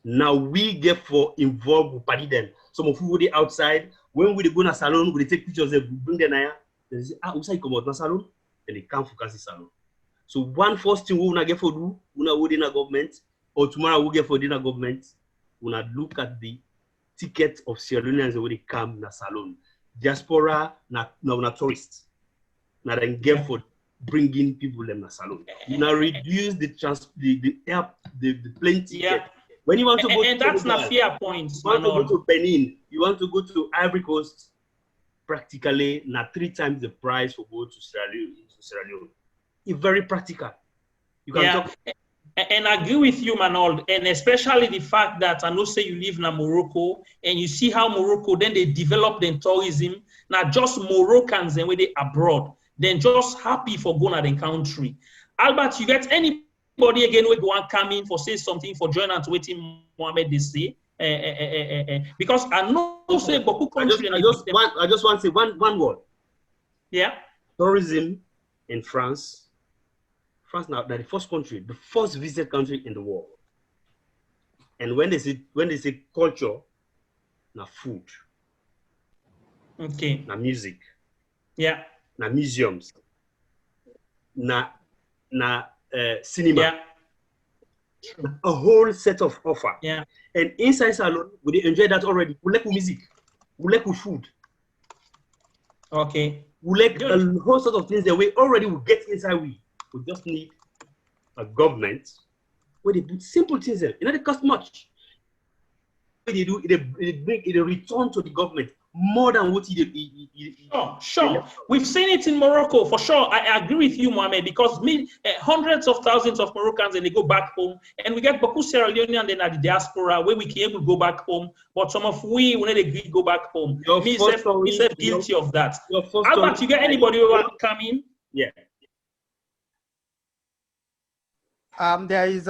Now we get for involved with party them. Some of who they outside when we go to salon, we take pictures, they bring them there. They say, we say come out na salon, and they can't focus the salon. So one first thing we wanna get for do, we wanna win a government, or tomorrow we get for dinner government, we wanna look at the ticket of Sierra Leoneans when they come na salon. Diaspora na tourists. Now then get for bringing people them na salon. You now reduce the plane ticket. Yeah. When you want to go and to that's not fair points. You want to go to Benin, you want to go to Ivory Coast, practically not 3 times the price for go to Sierra Leone. It's very practical. You can talk. And I agree with you, Manold, and especially the fact that I know say you live in Morocco and you see how Morocco then they develop their tourism, not just Moroccans and when they abroad, then just happy for going to the country. Albert, you get anybody again we go and come in for say something for join and waiting Mohammed they say? Because I know say beaucoup country. I just want to say one word. Yeah. Tourism in France. France now they're the first country, the first visited country in the world. And when they say culture, now food. Okay. Now music. Yeah. Now museums. Now cinema. Yeah. A whole set of offer. Yeah. And inside salon, we enjoy that already. We like music. We like food. Okay. We like a whole sort of things that we already will get inside we. We just need a government where they put simple things there. It doesn't cost much. What they do, they return to the government more than what Sure. We've seen it in Morocco for sure. I agree with you, Mohammed, because hundreds of thousands of Moroccans and they go back home, and we get beaucoup Sierra Leonean then at the diaspora where we can able to go back home, but some of we when they agree go back home. Me self guilty of that. Albert, you get anybody who want to come in? Yeah. There is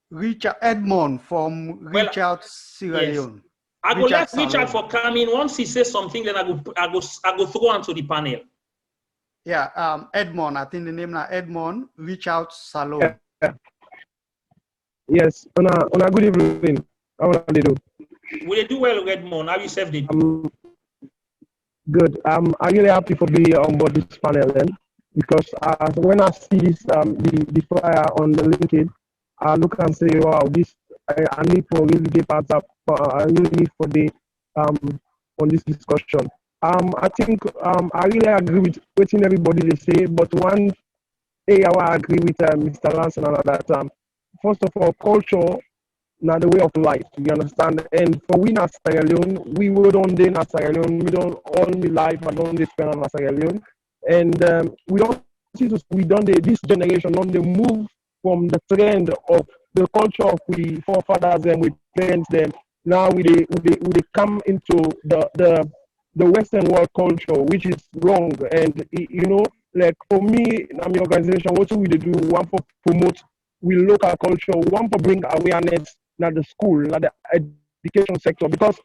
Richard Edmond from Richard Sierra Leone. I go let Richard for coming. Once he says something, then I go throw onto the panel. Yeah, Edmond, I think the name now Edmond, reach out Salone. Yeah. Yes, on a good evening. How are they do? Will they do well, Edmond? How you serve the Good. I'm really happy for being on board this panel then, because when I see this the flyer on the LinkedIn, I look and say, wow, this I need for really get part up. I really need for the on this discussion. I think I really agree with what everybody they say, but one area where I agree with Mr. Lanson and that first of all, culture now the way of life, you understand? And for we in Sierra Leone, we would on day in Sierra Leone, we don't only life and only spend on Sierra Leone. And we don't see we don't this generation on the move from the trend of the culture of we forefathers and we parents them. Now we come into the Western world culture, which is wrong. And you know, like for me, I'm your organization, what we do, one for promote we local culture, we want to bring awareness na the school, na the education sector, because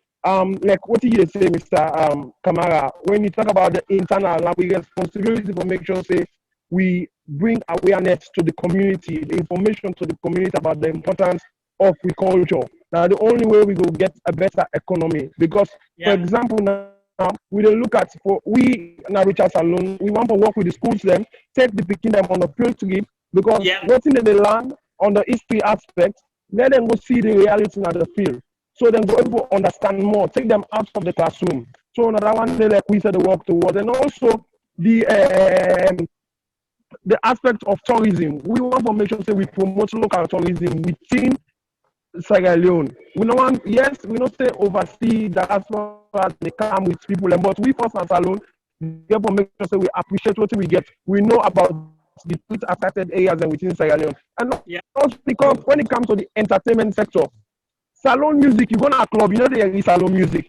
like what you say, Mr. Kamara, when you talk about the internal, like we responsibility for make sure say we bring awareness to the community, the information to the community about the importance of the culture. Now the only way we will get a better economy, because for example now we will look at for we now Richard Salon, we want to work with the schools them, take the picking them on a field trip, because what's in the land on the history aspect, let them go see the reality in the field. So then go able to understand more, take them out of the classroom. So another one they like we said the work towards. And also the aspect of tourism. We want to make sure that we promote local tourism within Sierra Leone. We don't want, yes, we don't say oversee that as far as they come with people, but we first as alone, therefore make sure that we appreciate what we get. We know about the tweet affected areas and within Sierra Leone. And also because when it comes to the entertainment sector, salon music, you go to a club, you know there is salon music.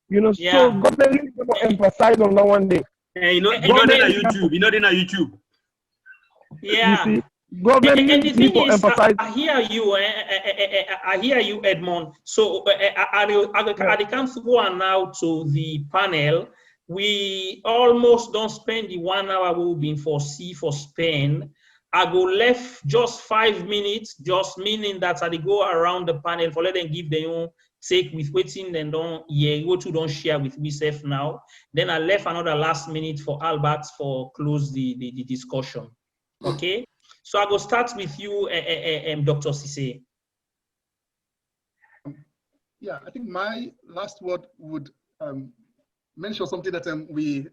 You know, so government needs to emphasize on that one day. You know they're on YouTube. You know they're on YouTube. Yeah. You see, government And the needs thing to is, emphasize. I hear you. I hear you, Edmond. So at the count one now to the panel, we almost don't spend the 1 hour we've been foresee for Spain. I go left just 5 minutes, just meaning that I go around the panel for let them give their own take with waiting and don't go to don't share with myself now. Then I left another last minute for Albert for close the discussion. Okay, so I will start with you, Dr. Cisse. Yeah, I think my last word would mention something that we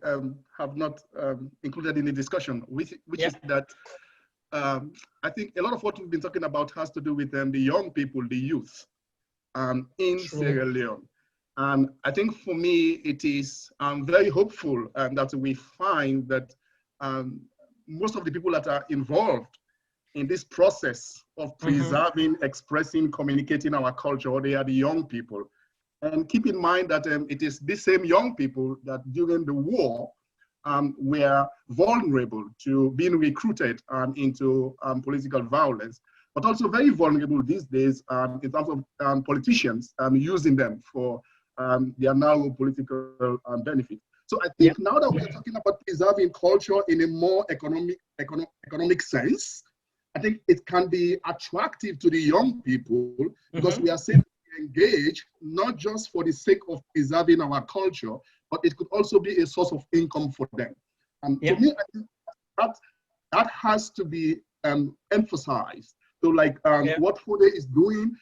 have not included in the discussion, which is that I think a lot of what we've been talking about has to do with the young people, the youth in Sierra Leone. And I think for me, it is very hopeful that we find that most of the people that are involved in this process of preserving, expressing, communicating our culture, they are the young people. And keep in mind that it is the same young people that during the war were vulnerable to being recruited into political violence, but also very vulnerable these days in terms of politicians using them for their narrow political benefit. So I think now that we're talking about preserving culture in a more economic sense, I think it can be attractive to the young people because we are saying engage not just for the sake of preserving our culture, but it could also be a source of income for them. To me, I think that has to be emphasized. So like what FUDE is doing,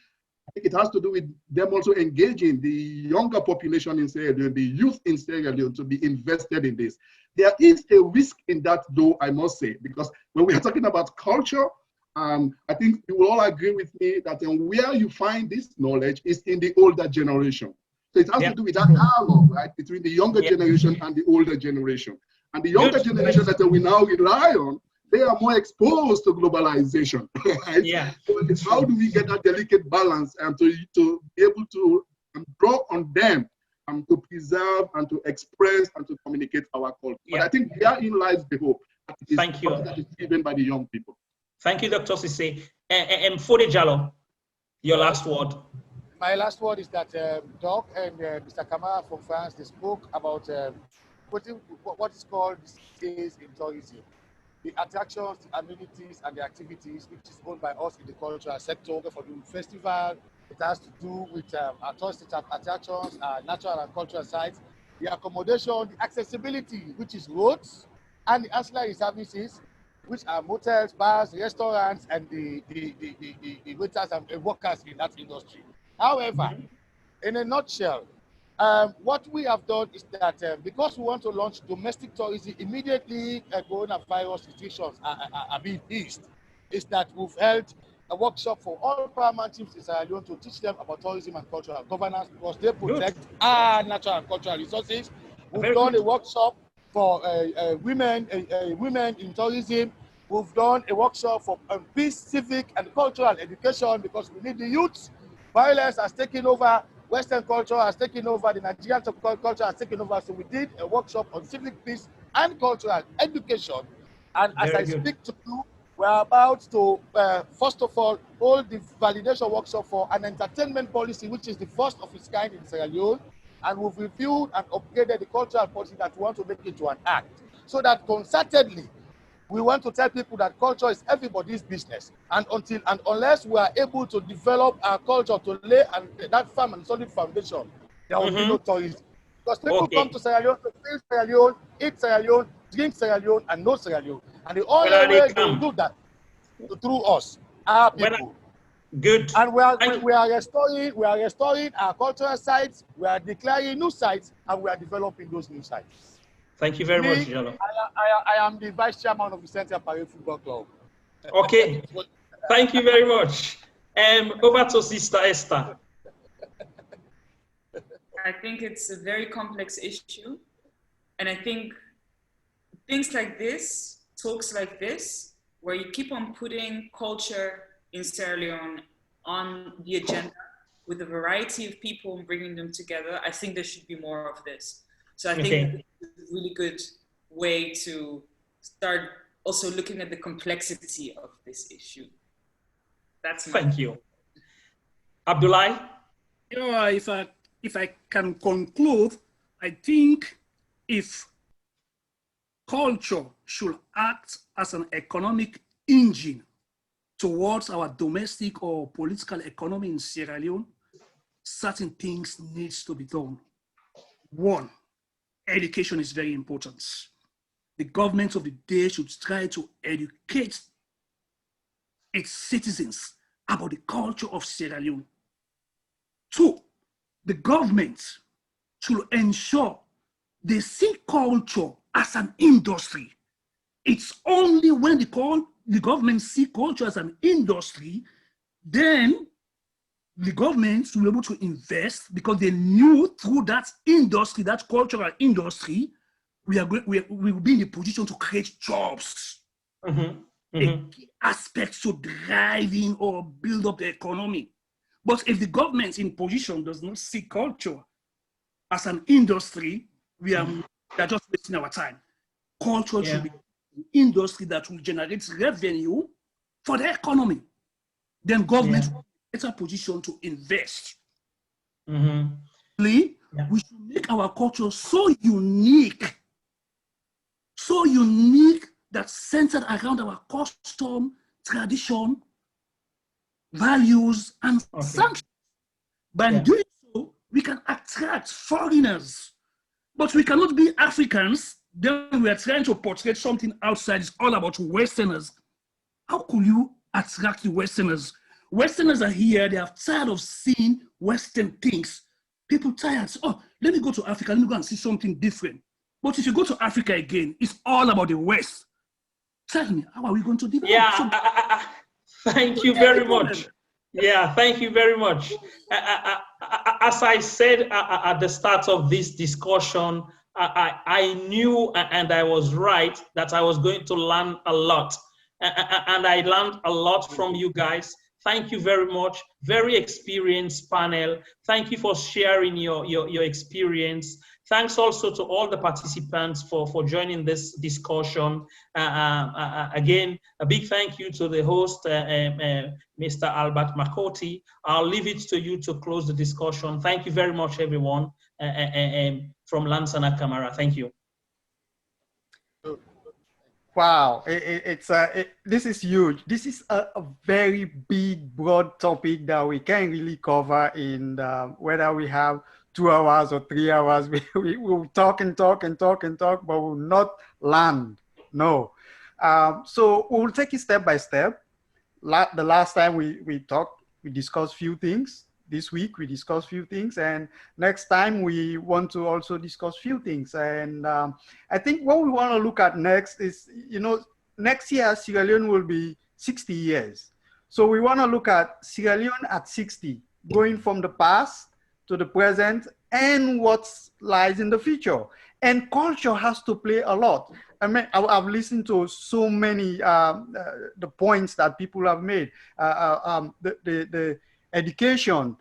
I think it has to do with them also engaging the younger population in Sierra Leone, the youth in Sierra Leone to be invested in this. There is a risk in that though, I must say, because when we are talking about culture, I think you will all agree with me that where you find this knowledge is in the older generation. So it has to do with that dialogue, right, between the younger generation and the older generation. And the younger generation that we now rely on, they are more exposed to globalization. Right? So it's how do we get that delicate balance and to be able to draw on them to preserve and to express and to communicate our culture. But I think therein lies the hope. Thank you. That is given by the young people. Thank you, Dr. Cisse. And Fode Jallow, your last word. My last word is that Doc and Mr. Kamara from France, they spoke about what is called these days in tourism. The attractions, the amenities, and the activities, which is owned by us in the cultural sector. For the festival, it has to do with our tourist attractions, natural and cultural sites, the accommodation, the accessibility, which is roads, and the ancillary services, which are motels, bars, restaurants, and the waiters and workers in that industry. However, in a nutshell, what we have done is that because we want to launch domestic tourism immediately, coronavirus restrictions are being eased, is that we've held a workshop for all paramount chiefs in Sierra Leone to teach them about tourism and cultural governance, because they protect our natural and cultural resources. We've done a workshop for women in tourism. We've done a workshop for peace, civic, and cultural education, because we need the youth. Violence has taken over. Western culture has taken over, the Nigerian culture has taken over. So we did a workshop on civic peace and cultural education. And as I speak to you, we're about to, first of all, hold the validation workshop for an entertainment policy, which is the first of its kind in Sierra Leone. And we've reviewed and upgraded the cultural policy that we want to make into an act. So that concertedly, we want to tell people that culture is everybody's business, and unless we are able to develop our culture to lay that firm and solid foundation, there will be no tourism. Because people come to Sierra Leone to feel Sierra Leone, eat Sierra Leone, drink Sierra Leone, and know Sierra Leone. And the only way they will do that through us, our people. Good. And we are restoring our cultural sites. We are declaring new sites, and we are developing those new sites. Thank you very much, Jalo. I am the vice chairman of the Central Parade Football Club. Okay. Thank you very much. Over to Sister Esther. I think it's a very complex issue. And I think things like this, talks like this, where you keep on putting culture in Sierra Leone on the agenda with a variety of people and bringing them together, I think there should be more of this. So I think it's a really good way to start also looking at the complexity of this issue. That's my Thank you. Abdullah? You know, if I can conclude, I think if culture should act as an economic engine towards our domestic or political economy in Sierra Leone, certain things needs to be done. One, education is very important. The government of the day should try to educate its citizens about the culture of Sierra Leone. Two, the government should ensure they see culture as an industry. It's only when the government see culture as an industry, then the government will be able to invest, because they knew through that industry, that cultural industry, we will be in the position to create jobs. A key aspect to driving or build up the economy. But if the government in position does not see culture as an industry, we are just wasting our time. Culture should be an industry that will generate revenue for the economy. Then government will be in a better position to invest. We should make our culture so unique that's centered around our custom, tradition, values, and sanctions. By doing so, we can attract foreigners. But we cannot be Africans, then we are trying to portray something outside. It's all about Westerners. How could you attract the Westerners? Westerners are here, they are tired of seeing Western things. People tired, oh, let me go to Africa, let me go and see something different. But if you go to Africa again, it's all about the West. Tell me, how are we going to develop? Thank you very much. Yeah, thank you very much. As I said at the start of this discussion, I knew and I was right that I was going to learn a lot. And I learned a lot from you guys. Thank you very much. Very experienced panel. Thank you for sharing your experience. Thanks also to all the participants for joining this discussion. Again, a big thank you to the host, Mr. Albert Makoti. I'll leave it to you to close the discussion. Thank you very much, everyone, from Lansana Camara. Thank you. Wow, this is huge. This is a very big, broad topic that we can't really cover in whether we have 2 hours or 3 hours. We will talk and talk and talk and talk, but we'll not land. No. So we'll take it step by step. The last time we talked, we discussed few things. This week we discussed few things, and next time we want to also discuss few things. And I think what we want to look at next is, next year Sierra Leone will be 60 years. So we want to look at Sierra Leone at 60, going from the past to the present and what lies in the future. And culture has to play a lot. I mean, I've listened to so many the points that people have made. The education,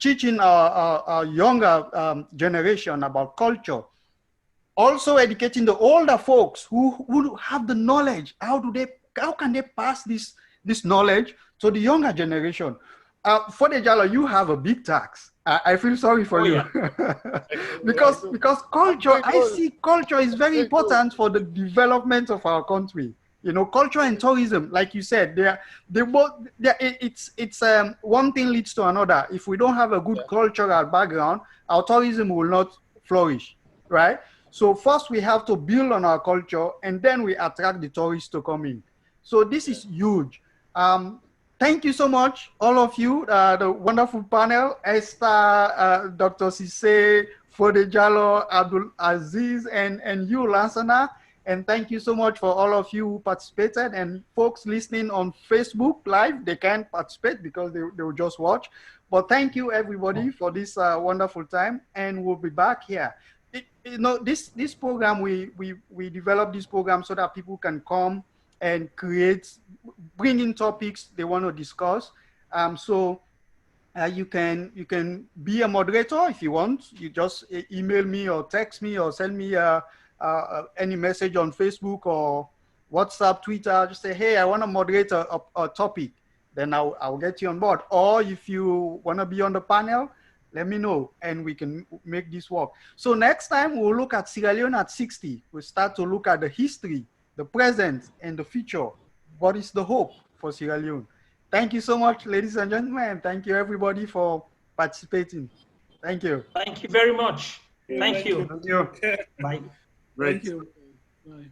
teaching our younger generation about culture. Also educating the older folks who have the knowledge. How can they pass this knowledge to the younger generation? For the Jalo, you have a big tax. I feel sorry for you. Yeah. because culture, I see culture is very important for the development of our country. Culture and tourism, like you said, it's one thing leads to another. If we don't have a good cultural background, our tourism will not flourish, right? So first we have to build on our culture, and then we attract the tourists to come in. So this is huge. Thank you so much, all of you, the wonderful panel, Esther, Dr. Sise, Fode Jallo, Abdul Aziz, and you, Lansana. And thank you so much for all of you who participated, and folks listening on Facebook Live, they can't participate because they will just watch. But thank you everybody for this wonderful time, and we'll be back here. This program, we developed this program so that people can come and bring in topics they want to discuss. So you can be a moderator if you want. You just email me or text me or send me any message on Facebook or WhatsApp, Twitter. Just say, hey, I want to moderate a topic. Then I'll get you on board. Or if you want to be on the panel, let me know and we can make this work. So next time we'll look at Sierra Leone at 60. We'll start to look at the history, the present, and the future. What is the hope for Sierra Leone? Thank you so much, ladies and gentlemen. Thank you, everybody, for participating. Thank you. Thank you very much. Yeah, thank you. Thank you. Bye. Thank you. Bye.